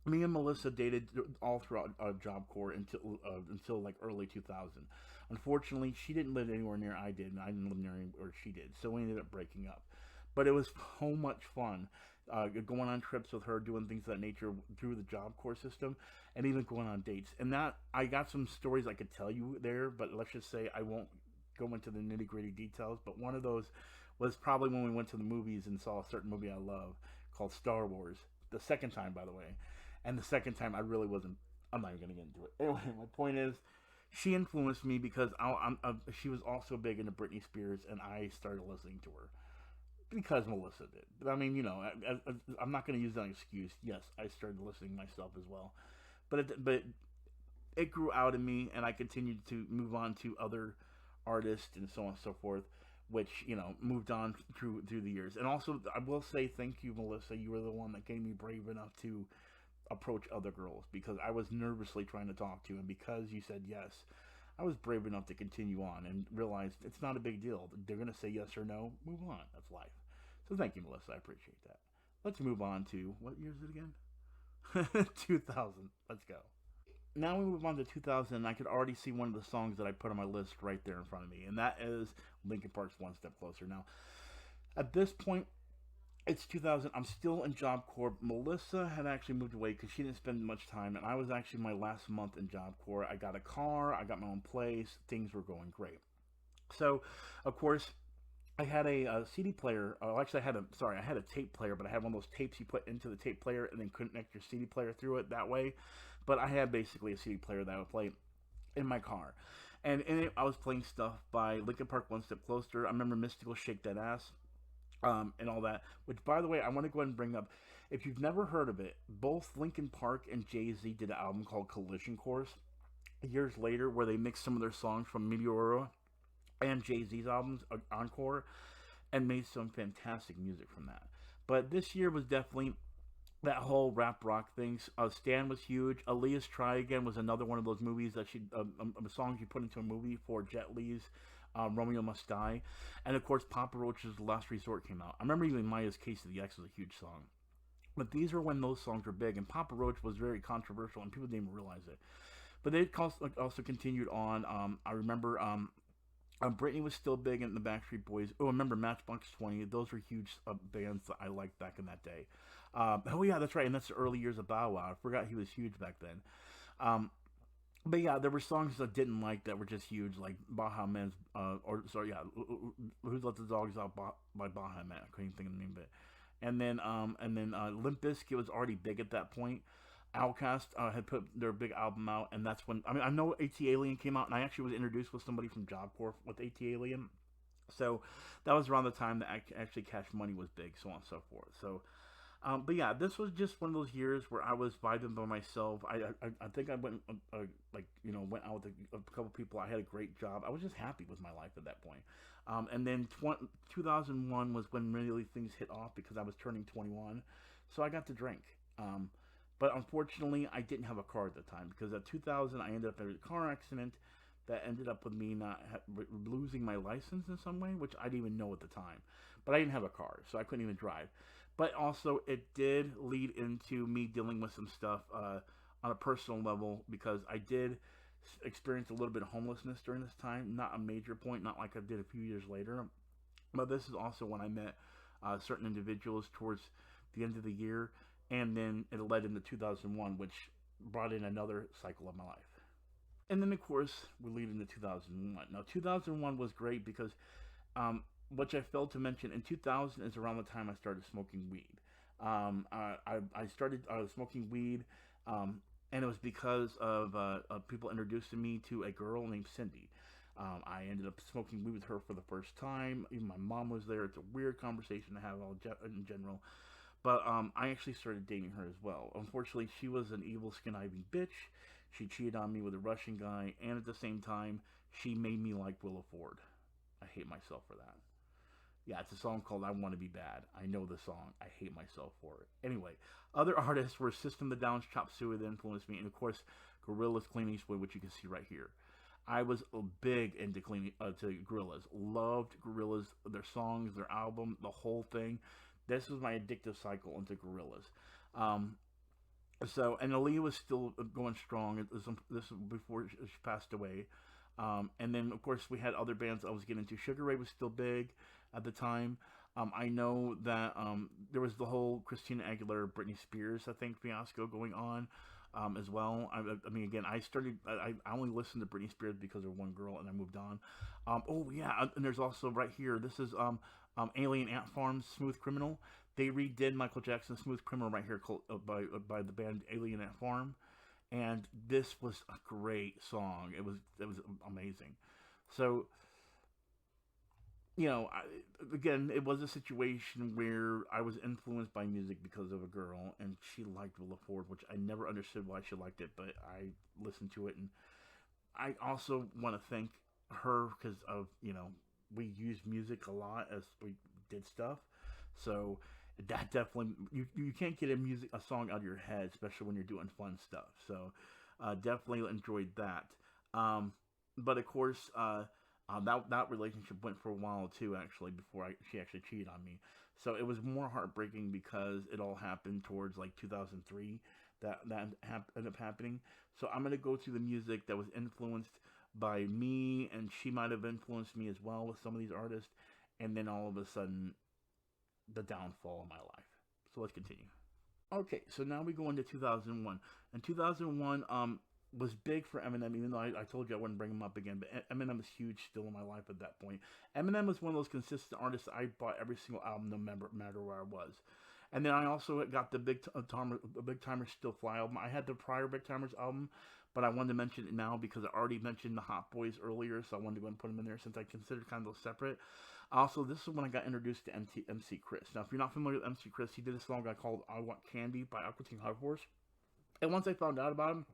me and Melissa dated all throughout Job Corps until like early 2000. Unfortunately, she didn't live anywhere near I did, and I didn't live near where she did. So we ended up breaking up. But it was so much fun going on trips with her, doing things of that nature through the Job Corps system, and even going on dates. And that I got some stories I could tell you there, but let's just say I won't go into the nitty gritty details. But one of those was probably when we went to the movies and saw a certain movie I love called Star Wars. The second time, by the way. And the second time, I really wasn't. I'm not even going to get into it. Anyway, my point is, she influenced me because she was also big into Britney Spears, and I started listening to her because Melissa did. But I mean, I'm not going to use that excuse. Yes, I started listening myself as well, but it grew out of me, and I continued to move on to other artists and so on and so forth, which moved on through the years. And also, I will say thank you, Melissa. You were the one that gave me brave enough to approach other girls because I was nervously trying to talk to, and because you said yes, I was brave enough to continue on and realized it's not a big deal. They're going to say yes or no. Move on. That's life. So thank you, Melissa. I appreciate that. Let's move on to, what year is it again? 2000. Let's go. Now we move on to 2000, and I could already see one of the songs that I put on my list right there in front of me, and that is Linkin Park's One Step Closer. Now, at this point, it's 2000. I'm still in Job Corps. Melissa had actually moved away because she didn't spend much time, and I was actually my last month in Job Corps. I got a car. I got my own place. Things were going great. So, of course, I had a CD player. Actually, I had a tape player, but I had one of those tapes you put into the tape player and then connect your CD player through it that way. But I had basically a CD player that I would play in my car. And in it, I was playing stuff by Linkin Park, One Step Closer. I remember Mystical, Shake That Ass, and all that. Which, by the way, I want to go ahead and bring up. If you've never heard of it, both Linkin Park and Jay-Z did an album called Collision Course years later where they mixed some of their songs from Meteora and Jay-Z's albums, Encore, and made some fantastic music from that. But this year was definitely that whole rap rock thing. Stan was huge. Aaliyah's Try Again was another one of those movies that songs you put into a movie for Jet Li's Romeo Must Die. And of course, Papa Roach's Last Resort came out. I remember even Maya's Case of the X was a huge song. But these are when those songs were big, and Papa Roach was very controversial, and people didn't even realize it. But they also continued on. I remember Britney was still big in the Backstreet Boys. Oh, I remember Matchbox 20. Those were huge bands that I liked back in that day. Oh yeah, that's right, and that's the early years of Bow Wow. I forgot he was huge back then. But yeah, there were songs I didn't like that were just huge, like Baha Men's, Who's Let the Dogs Out by Baha Men. I couldn't even think of the name of it. And then Limp Bizkit was already big at that point. Outkast had put their big album out, and that's when I know AT Alien came out, and I actually was introduced with somebody from Job Corps with AT Alien, so that was around the time that actually Cash Money was big, so on and so forth. So, but yeah, this was just one of those years where I was vibing by myself. I think I went went out with a couple people. I had a great job. I was just happy with my life at that point. And then 2001 was when really things hit off because I was turning 21, so I got to drink. But unfortunately, I didn't have a car at the time because at 2000 I ended up in a car accident that ended up with me not losing my license in some way, which I didn't even know at the time. But I didn't have a car, so I couldn't even drive. But also, it did lead into me dealing with some stuff on a personal level because I did experience a little bit of homelessness during this time. Not a major point, not like I did a few years later. But this is also when I met certain individuals towards the end of the year. And then it led into 2001, which brought in another cycle of my life. And then, of course, we lead into 2001. Now, 2001 was great because, which I failed to mention, in 2000 is around the time I started smoking weed. I started smoking weed, and it was because of people introducing me to a girl named Cindy. I ended up smoking weed with her for the first time. Even my mom was there. It's a weird conversation to have in general. But I actually started dating her as well. Unfortunately, she was an evil, skin-ivy bitch. She cheated on me with a Russian guy, and at the same time, she made me like Willa Ford. I hate myself for that. Yeah, it's a song called I Want to Be Bad. I know the song. I hate myself for it. Anyway, other artists were System of a Down's Chop Suey that influenced me, and of course, Gorillaz Clint Eastwood, which you can see right here. I was big into to Gorillaz. Loved Gorillaz, their songs, their album, the whole thing. This was my addictive cycle into Gorillaz. So, and Aaliyah was still going strong. This was before she passed away. And then, of course, we had other bands I was getting into. Sugar Ray was still big at the time. I know that there was the whole Christina Aguilera, Britney Spears, I think, fiasco going on as well. I mean, again, I only listened to Britney Spears because of one girl, and I moved on. Oh, yeah, and there's also right here, this is Alien Ant Farm's Smooth Criminal. They redid Michael Jackson's Smooth Criminal right here called, by the band Alien Ant Farm. And this was a great song. It was amazing. So, again, it was a situation where I was influenced by music because of a girl, and she liked Willa Ford, which I never understood why she liked it, but I listened to it, and I also want to thank her because of, we used music a lot as we did stuff, so that definitely, you can't get a song out of your head, especially when you're doing fun stuff, so definitely enjoyed that. But of course, that relationship went for a while too, actually, before she actually cheated on me. So it was more heartbreaking because it all happened towards like 2003 that ended up happening. So I'm going to go through the music that was influenced by me, and she might have influenced me as well with some of these artists, and then all of a sudden, the downfall of my life. So let's continue. Okay, so now we go into 2001. And 2001 was big for Eminem, even though I told you I wouldn't bring him up again, but Eminem was huge still in my life at that point. Eminem was one of those consistent artists that I bought every single album, no matter where I was. And then I also got the Big Timers Still Fly album. I had the prior Big Timers album, but I wanted to mention it now because I already mentioned the Hot Boys earlier, so I wanted to go and put them in there since I considered kind of those separate. Also, this is when I got introduced to MC Chris. Now, if you're not familiar with MC Chris, he did a song I called I Want Candy by Aqua Teen Hunger Force. And once I found out about him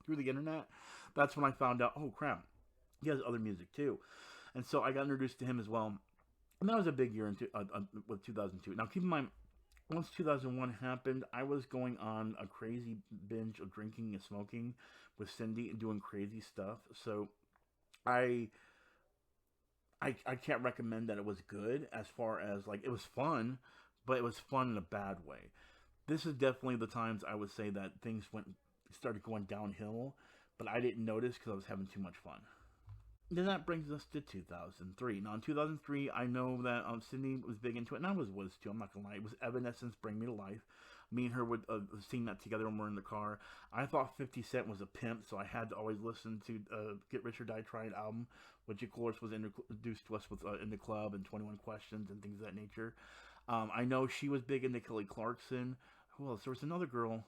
through the internet, that's when I found out, oh crap, he has other music too. And so I got introduced to him as well. And that was a big year with 2002. Now, keep in mind, once 2001 happened, I was going on a crazy binge of drinking and smoking with Cindy and doing crazy stuff. So I can't recommend that it was good as far as, like, it was fun, but it was fun in a bad way. This is definitely the times I would say that things started going downhill, but I didn't notice because I was having too much fun. Then that brings us to 2003. Now, in 2003, I know that Sydney was big into it, and I was too. I'm not going to lie. It was Evanescence, Bring Me to Life. Me and her would sing that together when we were in the car. I thought 50 Cent was a pimp, so I had to always listen to Get Rich or Die Trying album, which, of course, was introduced to us with In the Club and 21 Questions and things of that nature. I know she was big into Kelly Clarkson. Who else? There was another girl.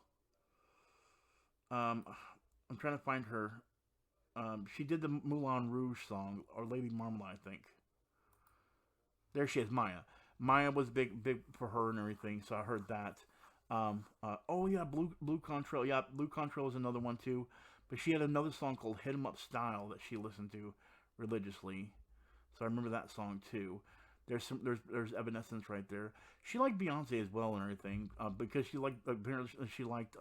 I'm trying to find her. She did the Moulin Rouge song, or Lady Marmalade, I think. There she is, Maya. Maya was big for her and everything, so I heard that. Oh yeah, Blue Contrail. Yeah, Blue Contrail is another one too. But she had another song called "Hit 'Em Up Style" that she listened to religiously. So I remember that song too. There's Evanescence right there. She liked Beyonce as well and everything, because she liked, apparently she liked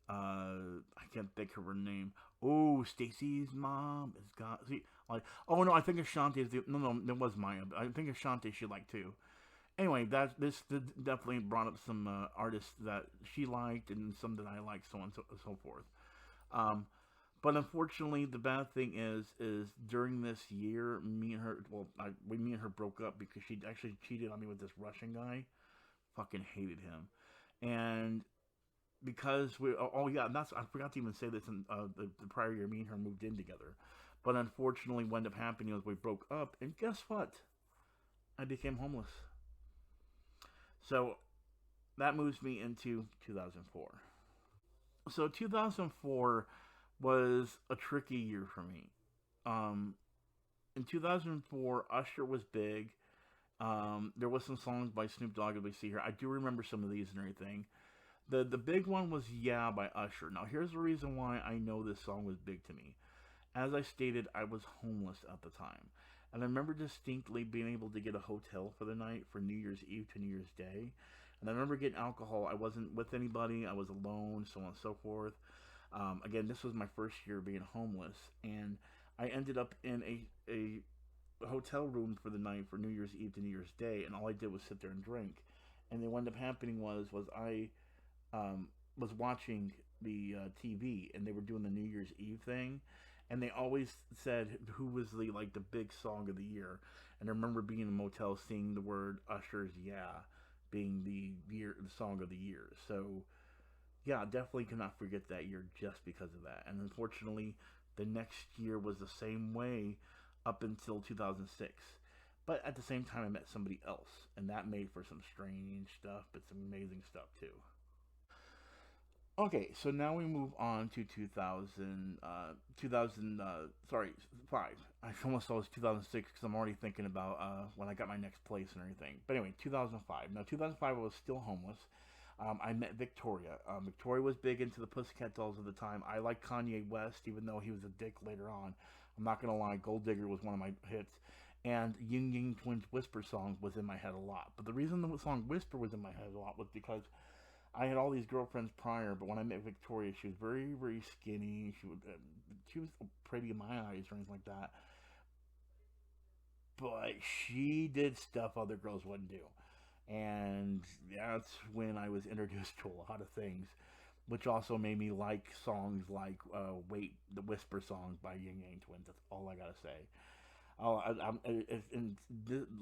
I can't think of her name. Oh, Stacy's mom is got, see, like, oh no, I think Ashanti is the, no, it was Maya, but I think Ashanti she liked too. Anyway, this definitely brought up some artists that she liked and some that I liked, so on and so forth. Um, but unfortunately, the bad thing is during this year, me and her, well, me and her broke up because she actually cheated on me with this Russian guy. Fucking hated him, and because we, oh yeah, and that's, I forgot to even say this in the prior year. Me and her moved in together, but unfortunately, what ended up happening was we broke up, and guess what? I became homeless. So that moves me into 2004. So 2004 was a tricky year for me. Um, in 2004, Usher was big. There was some songs by Snoop Dogg that we see here. I do remember some of these and everything. The big one was "Yeah" by Usher. Now here's the reason why I know this song was big to me. As I stated, I was homeless at the time, and I remember distinctly being able to get a hotel for the night for New Year's Eve to New Year's Day. And I remember getting alcohol. I wasn't with anybody. I was alone, so on and so forth. Again, this was my first year being homeless, and I ended up in a hotel room for the night for New Year's Eve to New Year's Day, and all I did was sit there and drink. And then what ended up happening was I was watching the TV, and they were doing the New Year's Eve thing, and they always said who was the, like, the big song of the year. And I remember being in a motel seeing the word Usher's "Yeah" being the song of the year. So yeah, definitely cannot forget that year just because of that. And unfortunately, the next year was the same way up until 2006. But at the same time, I met somebody else, and that made for some strange stuff, but some amazing stuff too. Okay, so now we move on to 2000, 2000, sorry, 5. I almost thought it was 2006 because I'm already thinking about when I got my next place and everything. But anyway, 2005. Now, 2005, I was still homeless. I met Victoria. Victoria was big into the Pussycat Dolls at the time. I liked Kanye West, even though he was a dick later on. I'm not going to lie, Gold Digger was one of my hits. And Ying Yang Twins' Whisper song was in my head a lot. But the reason the song Whisper was in my head a lot was because I had all these girlfriends prior, but when I met Victoria, she was very, very skinny. She was pretty in my eyes or anything like that. But she did stuff other girls wouldn't do. And that's when I was introduced to a lot of things, which also made me like songs like "Wait," the Whisper song by Ying Yang Twins. That's all I gotta say. Oh,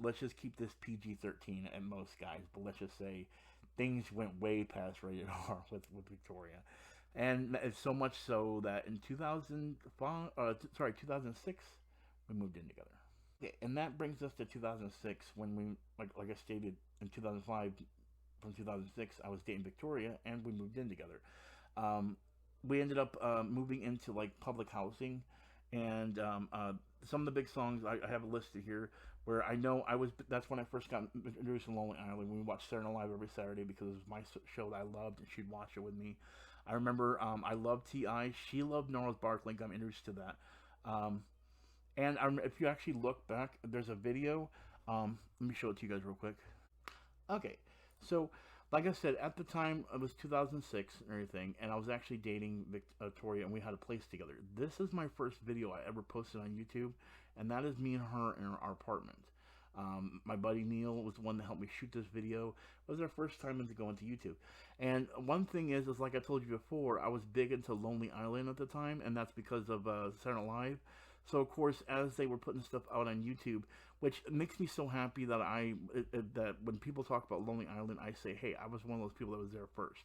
let's just keep this PG-13 at most, guys. But let's just say things went way past rated R with Victoria, and it's so much so that in 2005, 2006, we moved in together. Okay, and that brings us to 2006 when we, like I stated, in 2005, from 2006, I was dating Victoria, and we moved in together. Um, we ended up moving into like public housing, and some of the big songs I have listed here. Where I know I was, that's when I first got introduced to Lonely Island. We watched Saturday Night Live every Saturday because it was my show that I loved, and she'd watch it with me. I remember I loved T.I. She loved Gnarls Barkley. Got me introduced to that. Um, and if you actually look back, there's a video. Let me show it to you guys real quick. Okay, so like I said, at the time it was 2006 and everything, and I was actually dating Victoria, and we had a place together. This is my first video I ever posted on YouTube, and that is me and her in our apartment. My buddy Neil was the one that helped me shoot this video. It was our first time into going to YouTube. And one thing is like I told you before, I was big into Lonely Island at the time, and that's because of Saturday Night Live. So of course, as they were putting stuff out on YouTube, which makes me so happy that that when people talk about Lonely Island, I say, hey, I was one of those people that was there first.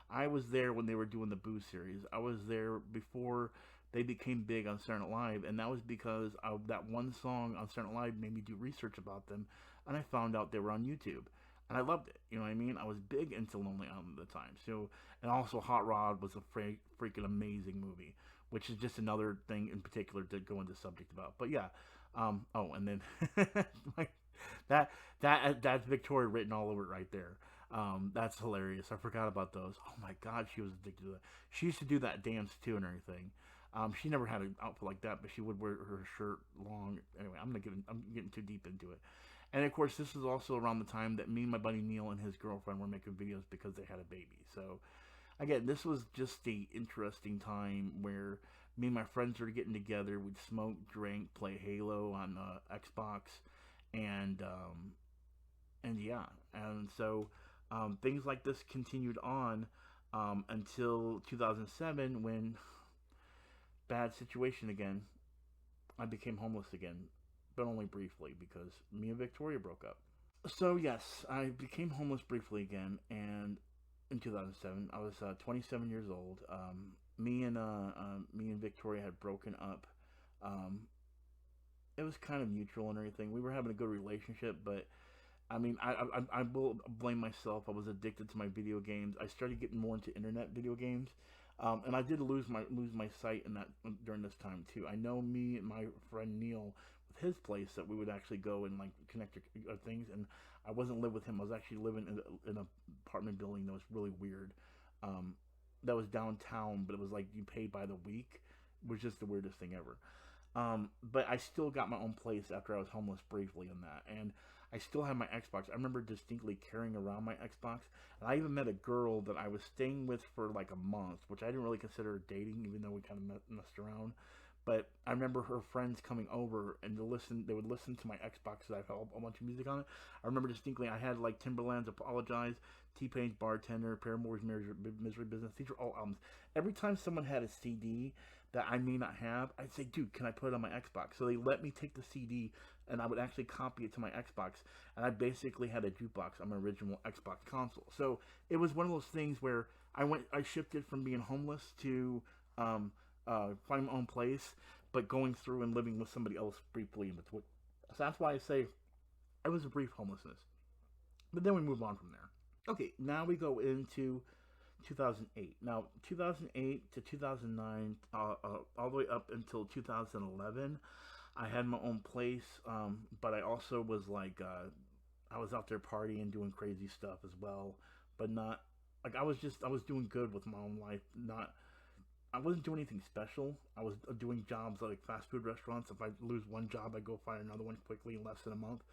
I was there when they were doing the Boo series. I was there before they became big on Saturday Night Live, and that was because of that one song on Saturday Night Live made me do research about them, and I found out they were on YouTube. and I loved it. You know what I mean? I was big into Lonely Island at the time. So, and also Hot Rod was a freaking amazing movie, which is just another thing in particular to go into subject about. But yeah, oh, and then like that that's Victoria written all over it right there. That's hilarious. I forgot about those. Oh my God, she was addicted to that. She used to do that dance too and everything. She never had an outfit like that, but she would wear her shirt long. Anyway, I'm getting too deep into it. And of course, this was also around the time that me and my buddy Neil and his girlfriend were making videos because they had a baby. So again, this was just the interesting time where me and my friends were getting together. We'd smoke, drink, play Halo on Xbox, and yeah, and so things like this continued on until 2007 when bad situation again. I became homeless again, but only briefly because me and Victoria broke up. So yes, I became homeless briefly again, and in 2007, I was 27 years old. Me and Victoria had broken up. Um, it was kind of mutual and everything. We were having a good relationship, but I mean, I will blame myself. I was addicted to my video games. I started getting more into internet video games, and I did lose my sight in that during this time too. I know me and my friend Neil with his place that we would actually go and like connect things, and I wasn't live with him. I was actually living in an apartment building that was really weird. Um, that was downtown, but it was like you paid by the week. It was just the weirdest thing ever. But I still got my own place after I was homeless briefly in that, and I still had my Xbox. I remember distinctly carrying around my Xbox, and I even met a girl that I was staying with for like a month, which I didn't really consider dating, even though we kind of messed around. But I remember her friends coming over and they would listen to my Xbox that I had a bunch of music on it. I remember distinctly I had like Timberland's Apologize, T-Pain's Bartender, Paramore's Misery Business. These were all albums. Every time someone had a CD that I may not have, I'd say, dude, can I put it on my Xbox? So they let me take the CD, and I would actually copy it to my Xbox, and I basically had a jukebox on my original Xbox console. So it was one of those things where I shifted from being homeless to finding my own place, but going through and living with somebody else briefly in between. So that's why I say it was a brief homelessness. But then we move on from there. Okay, now we go into 2008. Now, 2008 to 2009, all the way up until 2011, I had my own place, but I also was like, I was out there partying, doing crazy stuff as well, but not, like, I was doing good with my own life, not, I wasn't doing anything special. I was doing jobs like fast food restaurants. If I lose one job, I go find another one quickly in less than a month.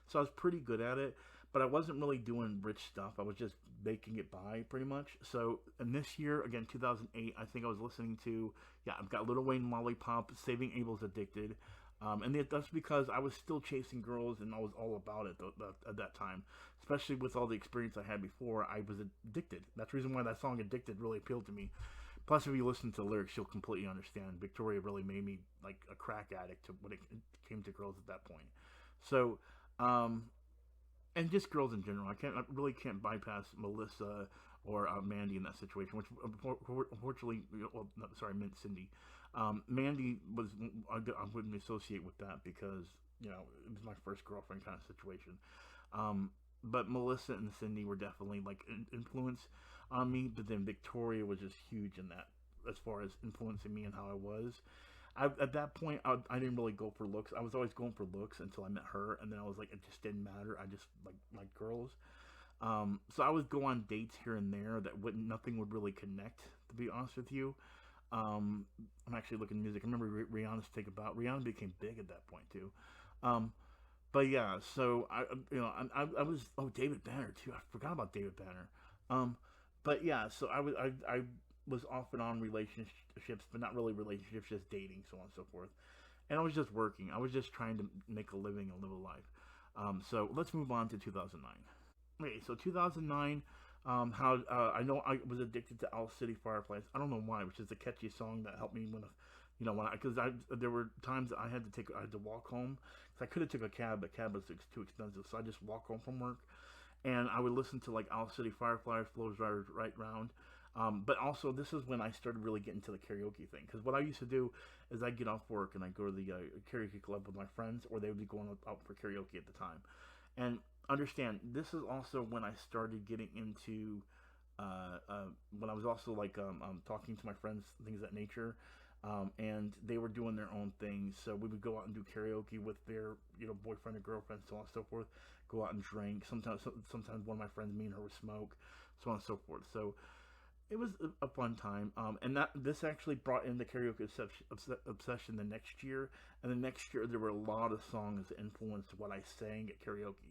So I was pretty good at it, but I wasn't really doing rich stuff. I was just making it by pretty much. So, and this year, again, 2008, I think I was listening to, yeah, I've got Lil Wayne Lollipop, Saving Abel's Addicted. That's because I was still chasing girls and I was all about it at that time. Especially with all the experience I had before, I was addicted. That's the reason why that song Addicted really appealed to me. Plus, if you listen to the lyrics, you'll completely understand. Victoria really made me like a crack addict when it came to girls at that point. So, and just girls in general. I really can't bypass Melissa or Mandy in that situation. Which unfortunately, well, no, sorry, I meant Cindy. Mandy was I wouldn't associate with that because it was my first girlfriend kind of situation. But Melissa and Cindy were definitely like an influence on me. But then Victoria was just huge in that as far as influencing me and how I was. At that point, I didn't really go for looks. I was always going for looks until I met her, and then I was like, it just didn't matter. I just like girls. So I would go on dates here and there that nothing would really connect. To be honest with you, I'm actually looking at music. I remember Rihanna's Take a Bow. Rihanna became big at that point too. But yeah, so I was David Banner too. I forgot about David Banner. But yeah, so I was off and on relationships, but not really relationships, just dating, so on and so forth. And I was just working. I was just trying to make a living and live a life. So let's move on to 2009. Okay, so 2009, how I know I was addicted to Owl City Fireflies. I don't know why, which is a catchy song that helped me because there were times that I had to walk home because I could have took a cab, but cab was too expensive, so I just walk home from work, and I would listen to like Owl City Fireflies, Flows Right Round. But also, this is when I started really getting to the karaoke thing. Because what I used to do is I'd get off work and I'd go to the karaoke club with my friends, or they would be going out for karaoke at the time. And understand, this is also when I started getting into when I was also like talking to my friends, things of that nature, and they were doing their own things. So we would go out and do karaoke with their boyfriend or girlfriend, so on and so forth. Go out and drink. Sometimes one of my friends, me and her, would smoke, so on and so forth. So it was a fun time, and that this actually brought in the karaoke obsession the next year. And the next year there were a lot of songs that influenced what I sang at karaoke's,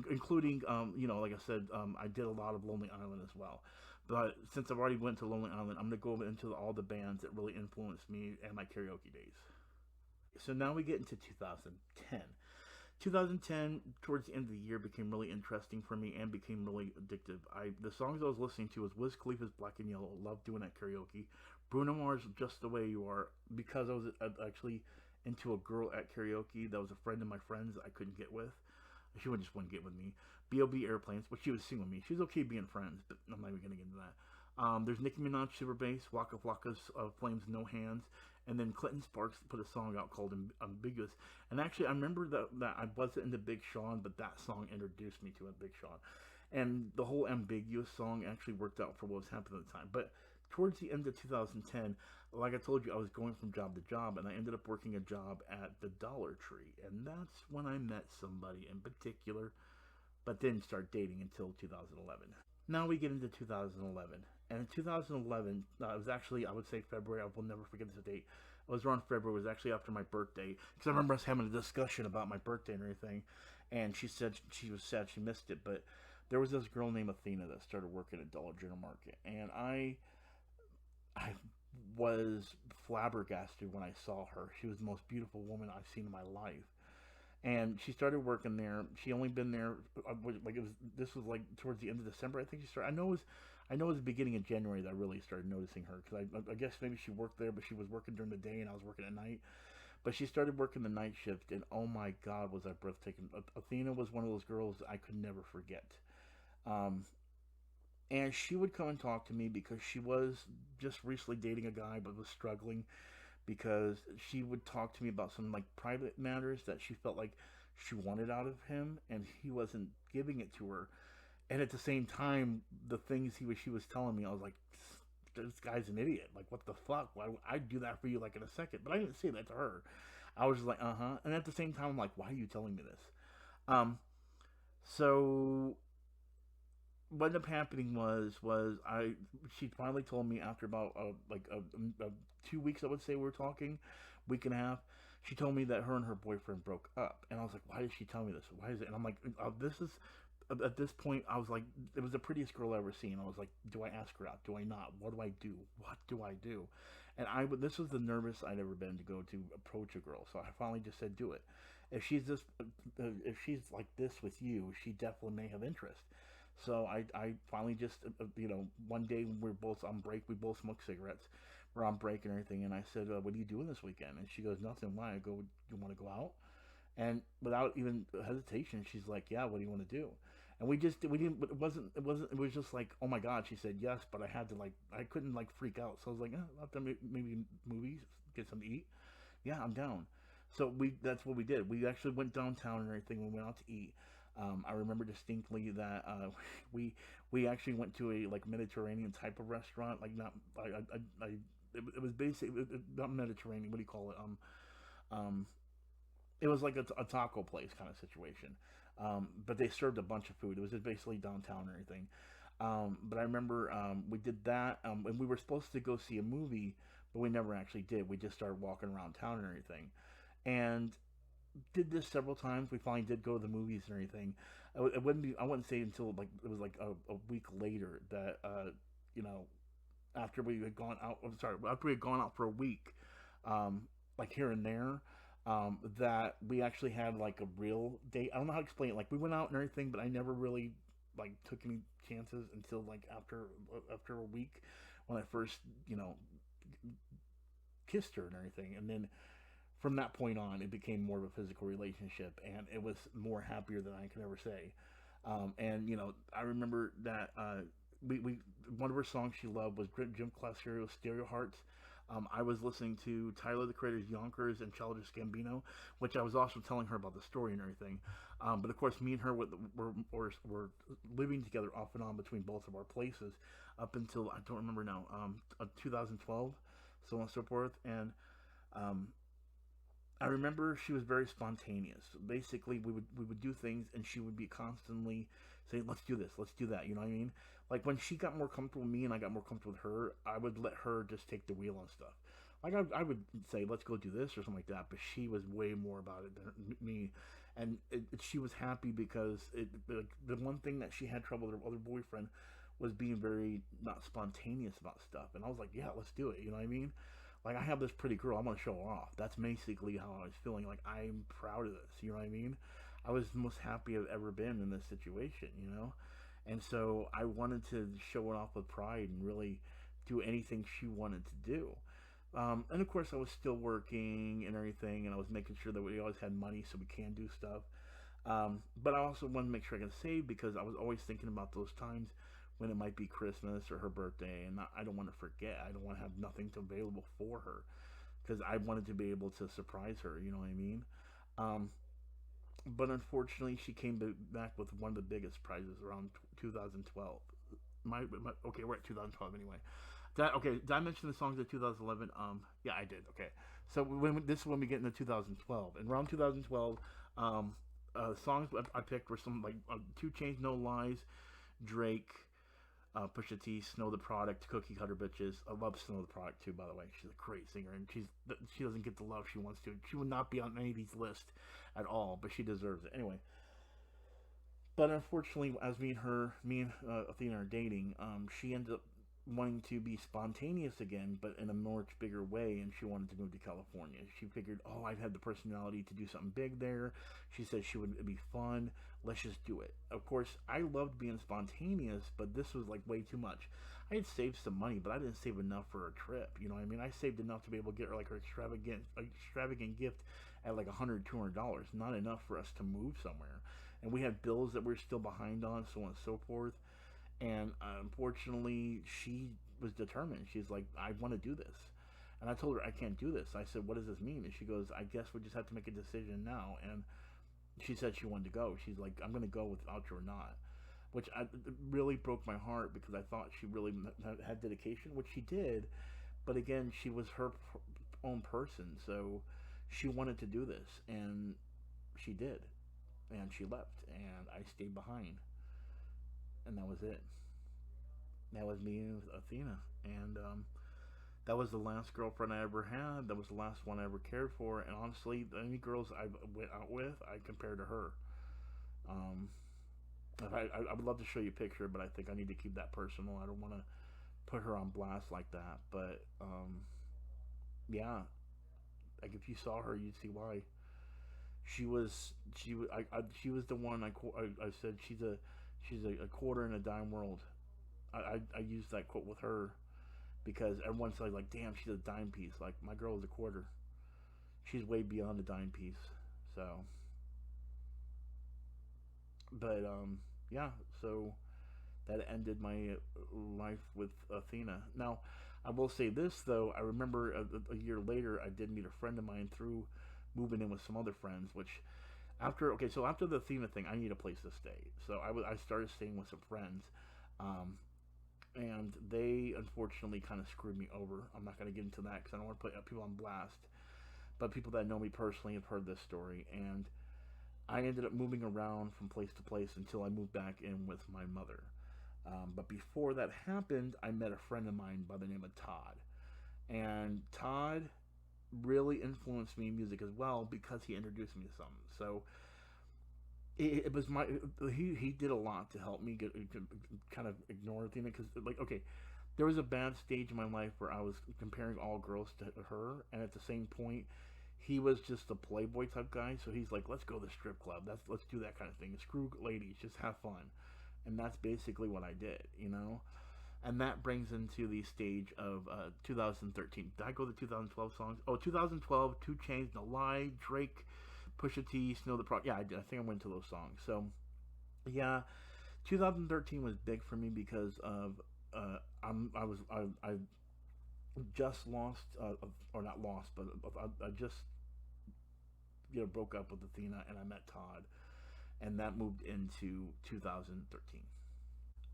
including like I said, I did a lot of Lonely Island as well. But since I've already went to Lonely Island, I'm gonna go into all the bands that really influenced me and my karaoke days. So now we get into 2010. 2010, towards the end of the year, became really interesting for me and became really addictive. The songs I was listening to was Wiz Khalifa's Black and Yellow. Loved doing that karaoke. Bruno Mars, Just the Way You Are, because I was actually into a girl at karaoke that was a friend of my friends I couldn't get with. She would just wouldn't get with me. B.O.B. Airplanes, but she would sing with me. She was okay being friends, but I'm not even gonna get into that. There's Nicki Minaj, Super Bass, Waka Flocka's Flames, No Hands, and then Clinton Sparks put a song out called Ambiguous. And actually, I remember that I wasn't into Big Sean, but that song introduced me to a Big Sean. And the whole Ambiguous song actually worked out for what was happening at the time. But towards the end of 2010, like I told you, I was going from job to job, and I ended up working a job at the Dollar Tree. And that's when I met somebody in particular, but didn't start dating until 2011. Now we get into 2011. And in 2011, it was actually, I would say February. I will never forget this date. It was around February. It was actually after my birthday. Because I remember us having a discussion about my birthday and everything. And she said she was sad she missed it. But there was this girl named Athena that started working at Dollar General Market. And I was flabbergasted when I saw her. She was the most beautiful woman I've seen in my life. And she started working there. She only been there like it was. This was like towards the end of December. I think she started. I know it was the beginning of January that I really started noticing her because I guess maybe she worked there, but she was working during the day and I was working at night. But she started working the night shift, and oh my God, was that breathtaking! Athena was one of those girls I could never forget. Um, and she would come and talk to me because she was just recently dating a guy, but was struggling because she would talk to me about some like private matters that she felt like she wanted out of him, and he wasn't giving it to her. And at the same time, the things she was telling me, I was like, this guy's an idiot. Like, what the fuck? Why I'd do that for you like in a second? But I didn't say that to her. I was just like, uh huh. And at the same time, I'm like, why are you telling me this? Um, so what ended up happening was I she finally told me after about 2 weeks, I would say we were talking, week and a half. She told me that her and her boyfriend broke up, and I was like, why did she tell me this? Why is it? And I'm like, this is at this point, I was like, it was the prettiest girl I ever seen. I was like, do I ask her out? Do I not? What do I do? What do I do? And this was the nervous I'd ever been to go to approach a girl. So I finally just said, do it. If she's like this with you, she definitely may have interest. So I finally just, one day when we were both on break, we both smoked cigarettes. We're on break and everything. And I said, what are you doing this weekend? And she goes, nothing. Why? I go, you want to go out? And without even hesitation, she's like, yeah, what do you want to do? And we didn't, but it was just like, oh my God, she said yes, but I had to I couldn't freak out. So I was like, after maybe movies, get something to eat. Yeah, I'm down. So that's what we did. We actually went downtown and everything. We went out to eat. I remember distinctly that we actually went to a Mediterranean type of restaurant, like not it was basically not Mediterranean. What do you call it? It was like a taco place kind of situation. But they served a bunch of food. It was just basically downtown and everything. But I remember we did that, and we were supposed to go see a movie, but we never actually did. We just started walking around town and everything, and did this several times. We finally did go to the movies and everything. I wouldn't say until it was a week later that you know after we had gone out. I'm sorry, after we had gone out for a week, here and there, that we actually had a real date. I don't know how to explain it. We went out and everything, but I never really took any chances until after a week when I first kissed her and everything, and then from that point on, it became more of a physical relationship, and it was more happier than I could ever say. And I remember that we one of her songs she loved was Jim Class Stereo Hearts. I was listening to Tyler the Creator's Yonkers and Childish Gambino, which I was also telling her about the story and everything. But of course, me and her were living together off and on between both of our places up until, I don't remember now, 2012, so on and so forth. And um, I remember she was very spontaneous. Basically, we would do things, and she would be constantly saying, "Let's do this, let's do that." You know what I mean? Like when she got more comfortable with me, and I got more comfortable with her, I would let her just take the wheel on stuff. Like I would say, "Let's go do this" or something like that. But she was way more about it than me, and she was happy because like, the one thing that she had trouble with her other boyfriend was being very not spontaneous about stuff. And I was like, "Yeah, let's do it." You know what I mean? Like I have this pretty girl, I want to show her off. That's basically how I was feeling. Like I'm proud of this. You know what I mean? I was the most happy I've ever been in this situation. You know, and so I wanted to show it off with pride and really do anything she wanted to do. And of course, I was still working and everything, and I was making sure that we always had money so we can do stuff. But I also wanted to make sure I could save because I was always thinking about those times when it might be Christmas or her birthday, and I don't want to forget. I don't want to have nothing to available for her because I wanted to be able to surprise her. You know what I mean? Um, but unfortunately, she came back with one of the biggest prizes around 2012. Okay, we're at 2012 anyway. Okay? Did I mention the songs of 2011? Yeah, I did. Okay, so this is when we get into 2012, and around 2012, songs I picked were some like Two Chainz, No Lies, Drake, Pusha T, Snow the Product, Cookie Cutter Bitches. I love Snow the Product too, by the way. She's a great singer, and she doesn't get the love she wants to. She would not be on any of these lists at all, but she deserves it anyway. But unfortunately, as me and Athena are dating, she ended up wanting to be spontaneous again, but in a much bigger way, and she wanted to move to California. She figured, oh, I've had the personality to do something big there. She said she would it'd be fun. Let's just do it. Of course, I loved being spontaneous, but this was like way too much. I had saved some money, but I didn't save enough for a trip. You know what I mean? I saved enough to be able to get her like her extravagant gift at like $100, $200. Not enough for us to move somewhere, and we had bills that we are still behind on, so on and so forth. And unfortunately, she was determined. She's like, I want to do this. And I told her, I can't do this. I said, what does this mean? And she goes, I guess we just have to make a decision now. And she said she wanted to go. She's like, I'm going to go without you or not. Which it really broke my heart because I thought she really had dedication, which she did. But again, she was her own person. So she wanted to do this. And she did. And she left. And I stayed behind. And that was it. That was me with Athena, and that was the last girlfriend I ever had. That was the last one I ever cared for. And honestly, any girls I went out with, I compare to her. Um, I would love to show you a picture, but I think I need to keep that personal. I don't want to put her on blast like that. But yeah, like if you saw her, you'd see why. She was the one I said she's a quarter in a dime world. I used that quote with her because everyone's like, damn, she's a dime piece. Like my girl is a quarter. She's way beyond a dime piece. So, but yeah. So that ended my life with Athena. Now, I will say this though. I remember a year later, I did meet a friend of mine through moving in with some other friends, which after the Athena thing, I need a place to stay. So I started staying with some friends, um, and they unfortunately kind of screwed me over. I'm not going to get into that because I don't want to put people on blast. But people that know me personally have heard this story, and I ended up moving around from place to place until I moved back in with my mother. But before that happened, I met a friend of mine by the name of Todd, and Todd really influenced me in music as well because he introduced me to something. So it was he did a lot to help me get kind of ignore Athena because like okay, there was a bad stage in my life where I was comparing all girls to her, and at the same point, he was just a playboy type guy. So he's like, let's go to the strip club. Let's do that kind of thing. Screw ladies, just have fun, and that's basically what I did, you know. And that brings into the stage of 2013. Did I go to 2012 songs? Oh, 2012, Two Chainz, No Lie, Drake, Pusha T, Snow the Pro. Yeah, I did. I think I went to those songs. So, yeah, 2013 was big for me because of I just lost, or not lost, but I just broke up with Athena, and I met Todd, and that moved into 2013.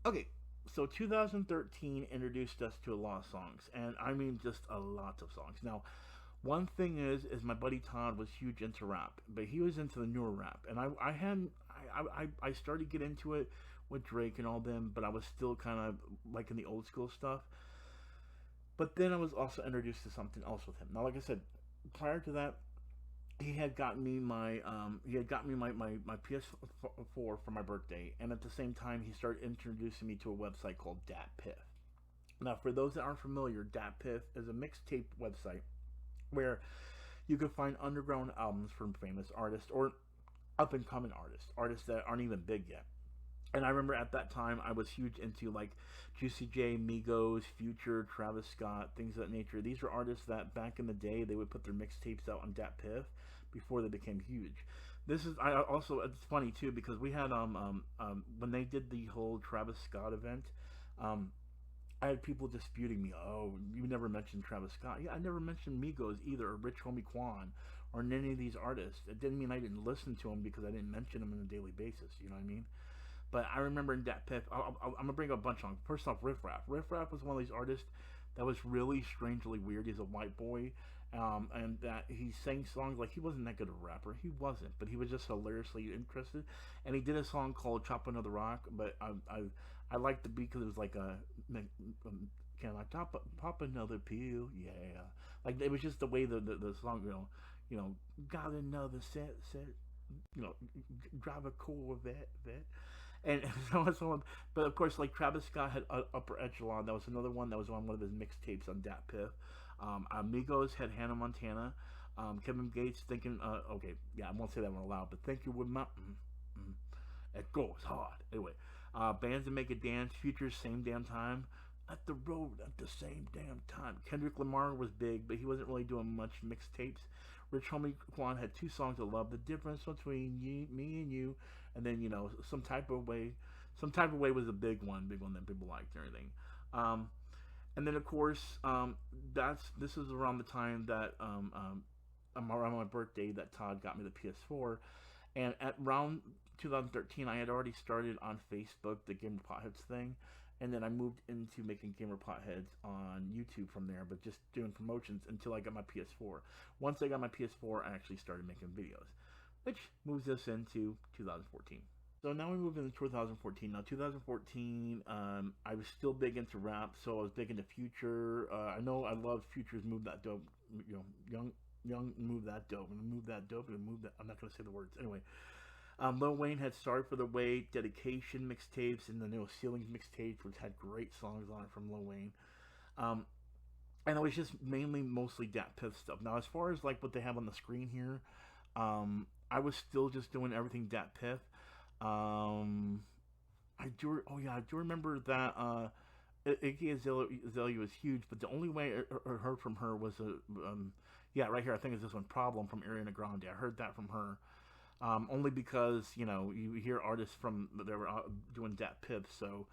Okay, so 2013 introduced us to a lot of songs, and I mean just a lot of songs. Now, one thing is my buddy Todd was huge into rap, but he was into the newer rap, and I hadn't. I started to get into it with Drake and all them, but I was still kind of liking the old school stuff. But then I was also introduced to something else with him. Now, like I said, prior to that, he had got me my PS4 for my birthday, and at the same time he started introducing me to a website called DatPiff. Now, for those that aren't familiar, DatPiff is a mixtape website where you can find underground albums from famous artists or up and coming artists that aren't even big yet. And I remember at that time I was huge into like Juicy J, Migos, Future, Travis Scott, things of that nature. These were artists that back in the day they would put their mixtapes out on DatPiff before they became huge. This is I also it's funny too because we had when they did the whole Travis Scott event, um I had people disputing me. Oh, you never mentioned Travis Scott. Yeah, I never mentioned Migos either, or Rich Homie Quan, or any of these artists. It didn't mean I didn't listen to them because I didn't mention them on a daily basis. You know what I mean? But I remember in that Pip, I'm gonna bring up a bunch on. First off, Riff Raff. Riff Raff was one of these artists that was really strangely weird. He's a white boy, and that he sang songs like he wasn't that good of a rapper. He wasn't, but he was just hilariously interested. And he did a song called "Chop Another Rock," but I liked the beat because it was like a can I pop another pill? Yeah, like it was just the way the song got another set drive a Corvette vet and so on, so on. But of course, like Travis Scott had Upper Echelon. That was another one that was on one of his mixtapes on Dat Piff. Amigos had Hannah Montana. Kevin Gates thinking, okay, yeah, I won't say that one aloud, but Thank You With My, it goes hard. Anyway, Bands That Make It Dance, Futures, Same Damn Time. At the road at the same damn time. Kendrick Lamar was big, but he wasn't really doing much mixtapes. Rich Homie Quan had two songs I love. The difference between you, me and you, and then some type of way. Some type of way was a big one that people liked and everything. Um, and then of course, this was around the time that around my birthday that Todd got me the PS4, and at around 2013, I had already started on Facebook the Gamer Potheads thing, and then I moved into making Gamer Potheads on YouTube from there, but just doing promotions until I got my PS4. Once I got my PS4, I actually started making videos, which moves us into 2014. So now we move into 2014. Now 2014, I was still big into rap, so I was big into Future. I know I love Future's "Move That Dope," young "Move That Dope," and "Move That Dope," and "Move That." I'm not gonna say the words anyway. Lil Wayne had "Sorry for the Wait," Dedication mixtapes, and the No Ceilings mixtapes, which had great songs on it from Lil Wayne. Um, and it was just mostly Dat Piff stuff. Now, as far as like what they have on the screen here, I was still just doing everything Dat Piff. Um, oh yeah, I do remember that. Iggy Azalea was huge, but the only way I heard from her was yeah, right here. I think it's this one, "Problem" from Ariana Grande. I heard that from her. Only because you hear artists from they were doing Dat Piff, so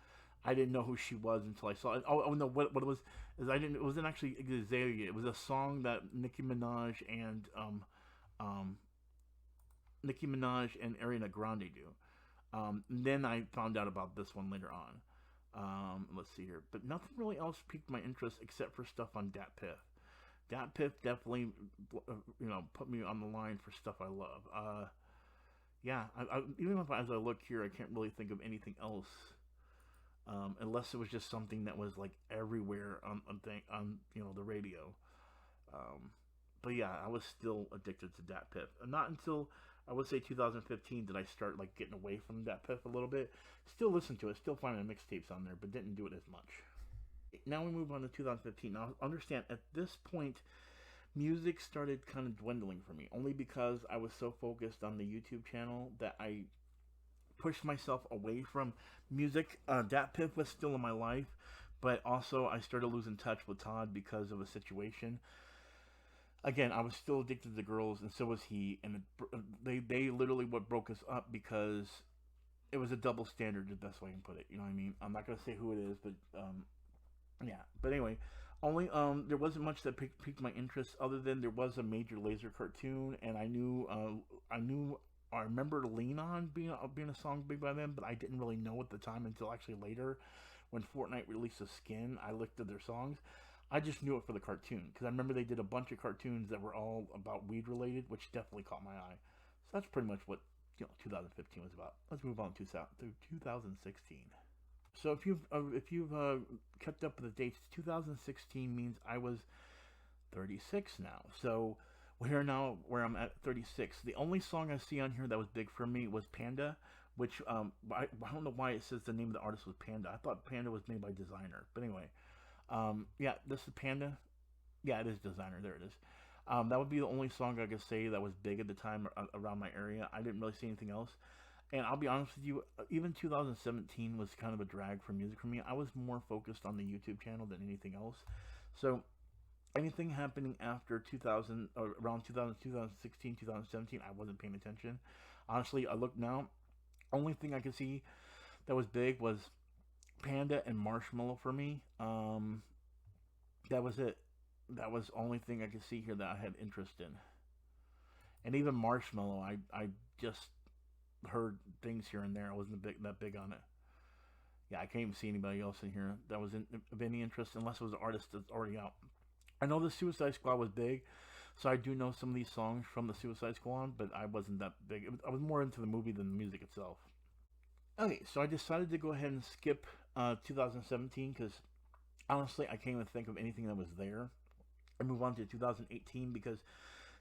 I didn't know who she was until I saw it. Oh no, what it was is I didn't. It wasn't actually Azalea. It was a song that um, Nicki Minaj and Ariana Grande do. And then I found out about this one later on. Let's see here, but nothing really else piqued my interest except for stuff on Dat Piff. Dat Piff definitely, put me on the line for stuff I love. Yeah, even if as I look here, I can't really think of anything else, unless it was just something that was like everywhere on the radio. Um, but yeah, I was still addicted to Dat Piff, and not until I would say 2015 did I start like getting away from Dat Piff a little bit. Still listen to it, still finding mixtapes on there, but didn't do it as much. Now we move on to 2015. Now understand at this point music started kind of dwindling for me only because I was so focused on the YouTube channel that I pushed myself away from music. Dat Piff was still in my life, but also I started losing touch with Todd because of a situation. Again, I was still addicted to girls, and so was he, and they literally what broke us up because it was a double standard, the best way I can put it. You know what I mean? I'm not gonna say who it is, but yeah. But anyway, Only there wasn't much that piqued my interest other than there was a Major Lazer cartoon, and I remember Lean On being a song big by them, but I didn't really know at the time until actually later when Fortnite released a skin. I looked at their songs. I just knew it for the cartoon because I remember they did a bunch of cartoons that were all about weed related, which definitely caught my eye. So that's pretty much what 2015 was about. Let's move on to 2016. So if you've kept up with the dates, 2016 means I was 36 now. So we're here now where I'm at 36. The only song I see on here that was big for me was Panda, which I don't know why it says the name of the artist was Panda. I thought Panda was made by Designer. But anyway, yeah, this is Panda. Yeah, it is Designer. There it is. That would be the only song I could say that was big at the time around my area. I didn't really see anything else. And I'll be honest with you, even 2017 was kind of a drag for music for me. I was more focused on the YouTube channel than anything else. So anything happening after 2000, or around 2000, 2016, 2017, I wasn't paying attention. Honestly, I look now, only thing I could see that was big was Panda and Marshmallow for me. That was it. That was the only thing I could see here that I had interest in. And even Marshmallow, I just heard things here and there. I wasn't that big on it. Yeah, I can't even see anybody else in here that was of any interest unless it was an artist that's already out. I know the Suicide Squad was big, so I do know some of these songs from the Suicide Squad, but I wasn't that big. I was more into the movie than the music itself. Okay, so I decided to go ahead and skip 2017 because honestly, I can't even think of anything that was there. And move on to 2018 because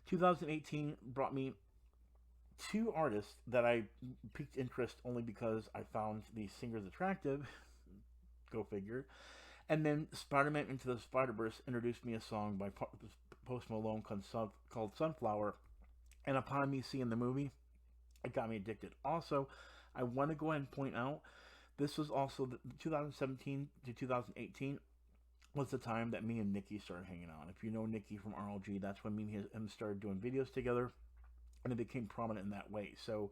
2018 brought me two artists that I piqued interest only because I found these singers attractive. Go figure. And then Spider-Man Into the Spider-Verse introduced me a song by Post Malone called Sunflower. And upon me seeing the movie, it got me addicted. Also, I want to go ahead and point out, this was also 2017 to 2018 was the time that me and Nikki started hanging out. If you know Nikki from RLG, that's when me and him started doing videos together, and it became prominent in that way. So,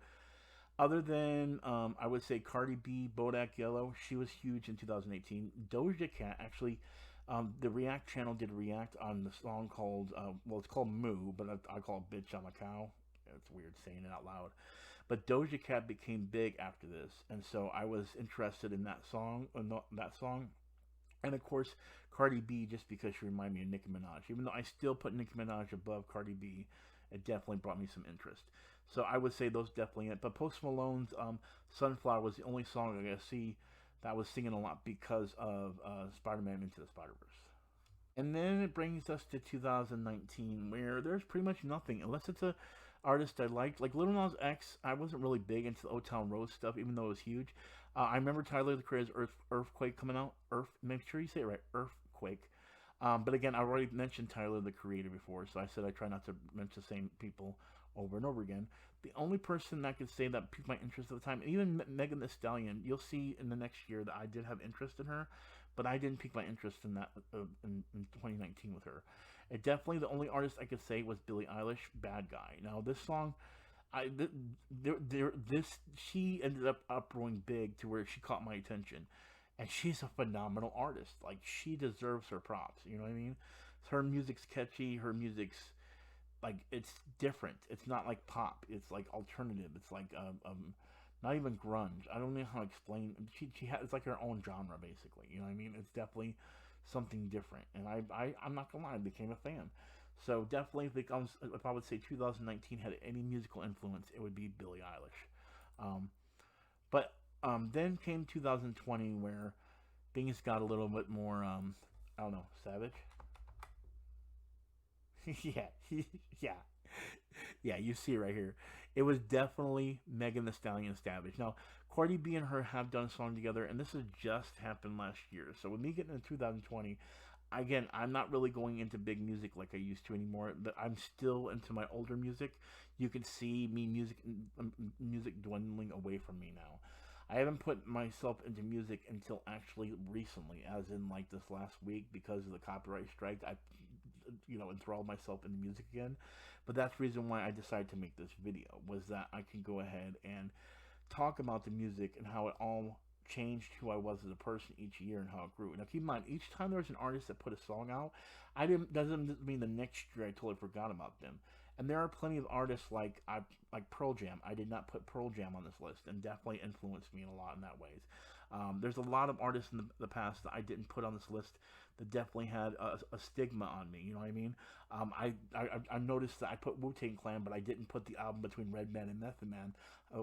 other than, I would say Cardi B, Bodak Yellow, she was huge in 2018. Doja Cat, actually, the React channel did React on the song called, well, it's called Moo, but I call it Bitch I'm a Cow. It's weird saying it out loud. But Doja Cat became big after this, and so I was interested in that song, and of course, Cardi B, just because she reminded me of Nicki Minaj. Even though I still put Nicki Minaj above Cardi B, it definitely brought me some interest. So I would say those definitely it. But Post Malone's Sunflower was the only song I see that I was singing a lot because of Spider-Man Into the Spider-Verse. And then it brings us to 2019, where there's pretty much nothing, unless it's a artist I liked. Like Lil Nas X, I wasn't really big into the O-Town Road stuff, even though it was huge. I remember Tyler the Creator's Earthquake coming out. Make sure you say it right, Earthquake. But again, I already mentioned Tyler the Creator before, so I said I try not to mention the same people over and over again. The only person that could say that piqued my interest at the time, and even Megan Thee Stallion, you'll see in the next year that I did have interest in her, but I didn't pique my interest in that in 2019 with her. It definitely, the only artist I could say was Billie Eilish, Bad Guy. Now this song, she ended up growing big to where she caught my attention, and she's a phenomenal artist. Like, she deserves her props. You know what I mean? Her music's catchy. Her music's like, it's different. It's not like pop. It's like alternative. It's like not even grunge. I don't know how to explain. She has, it's like her own genre basically. You know what I mean? It's definitely something different, and I'm not gonna lie, I became a fan. So definitely, if I would say 2019 had any musical influence, it would be Billie Eilish. But then came 2020, where things got a little bit more, I don't know, savage. Yeah, yeah, yeah. You see it right here. It was definitely Megan Thee Stallion Savage. Now, Cardi B and her have done a song together, and this has just happened last year. So with me getting into 2020, again, I'm not really going into big music like I used to anymore. But I'm still into my older music. You can see me music dwindling away from me now. I haven't put myself into music until actually recently, as in like this last week, because of the copyright strike. I, enthralled myself into music again. But that's the reason why I decided to make this video, was that I can go ahead and talk about the music and how it all changed who I was as a person each year and how it grew. Now keep in mind, each time there was an artist that put a song out, I didn't doesn't mean the next year I totally forgot about them. And there are plenty of artists like Pearl Jam. I did not put Pearl Jam on this list, and definitely influenced me in a lot in that ways. There's a lot of artists in the past that I didn't put on this list that definitely had a stigma on me. You know what I mean? I noticed that I put Wu-Tang Clan, but I didn't put the album between Redman and Method Man,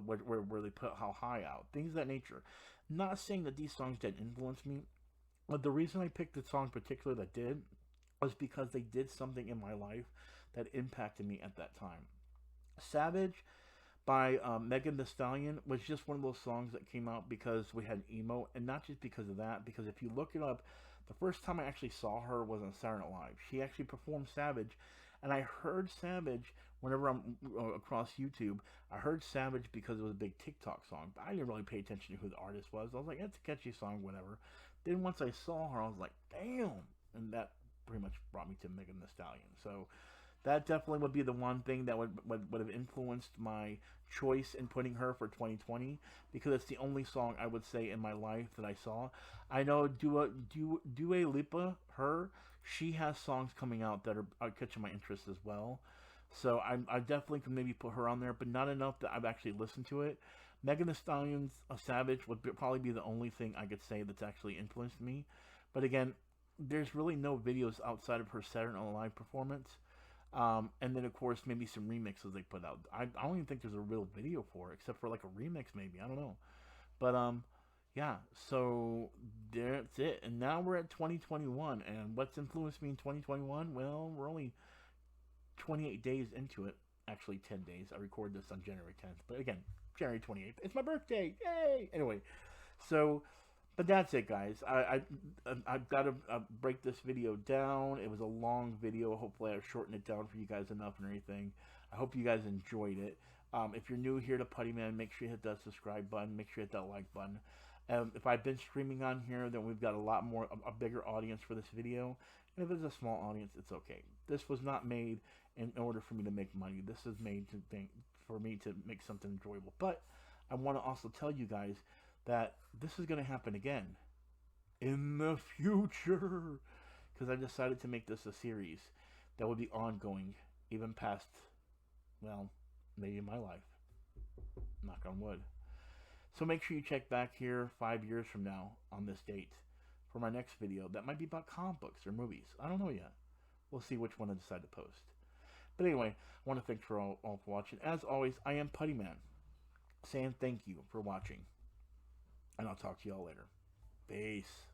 where they put How High out. Things of that nature. Not saying that these songs didn't influence me, but the reason I picked the song in particular that did was because they did something in my life that impacted me at that time. Savage by Megan Thee Stallion was just one of those songs that came out because we had emo, and not just because of that, because if you look it up, the first time I actually saw her was on Saturday Night Live. She actually performed Savage, and I heard Savage whenever I'm across YouTube. I heard Savage because it was a big TikTok song, but I didn't really pay attention to who the artist was. I was like, it's a catchy song, whatever. Then once I saw her, I was like, damn, and that pretty much brought me to Megan Thee Stallion. So that definitely would be the one thing that would have influenced my choice in putting her for 2020, because it's the only song I would say in my life that I saw. I know Dua Lipa, she has songs coming out that are catching my interest as well. So I definitely can maybe put her on there, but not enough that I've actually listened to it. Megan Thee Stallion's Savage would probably be the only thing I could say that's actually influenced me. But again, there's really no videos outside of her Saturday Night Live performance. And then, of course, maybe some remixes they put out. I don't even think there's a real video for it, except for like a remix maybe. I don't know. But, yeah, so that's it. And now we're at 2021. And what's influenced me in 2021? Well, we're only 28 days into it. Actually, 10 days. I recorded this on January 10th. But again, January 28th. It's my birthday. Yay! Anyway, so... But that's it, guys. I've got to break this video down. It was a long video. Hopefully I've shortened it down for you guys enough and everything. I hope you guys enjoyed it. If you're new here to Puttyman, make sure you hit that subscribe button. Make sure you hit that like button. If I've been streaming on here, then we've got a lot more, a bigger audience for this video. And if it's a small audience, it's okay. This was not made in order for me to make money. This is made for me to make something enjoyable. But I want to also tell you guys that this is going to happen again in the future, because I decided to make this a series that would be ongoing even past, well, maybe my life, knock on wood. So make sure you check back here 5 years from now on this date for my next video that might be about comic books or movies. I don't know yet. We'll see which one I decide to post. But anyway, I want to thank you all for watching. As always, I am Puttyman, saying thank you for watching. And I'll talk to y'all later. Peace.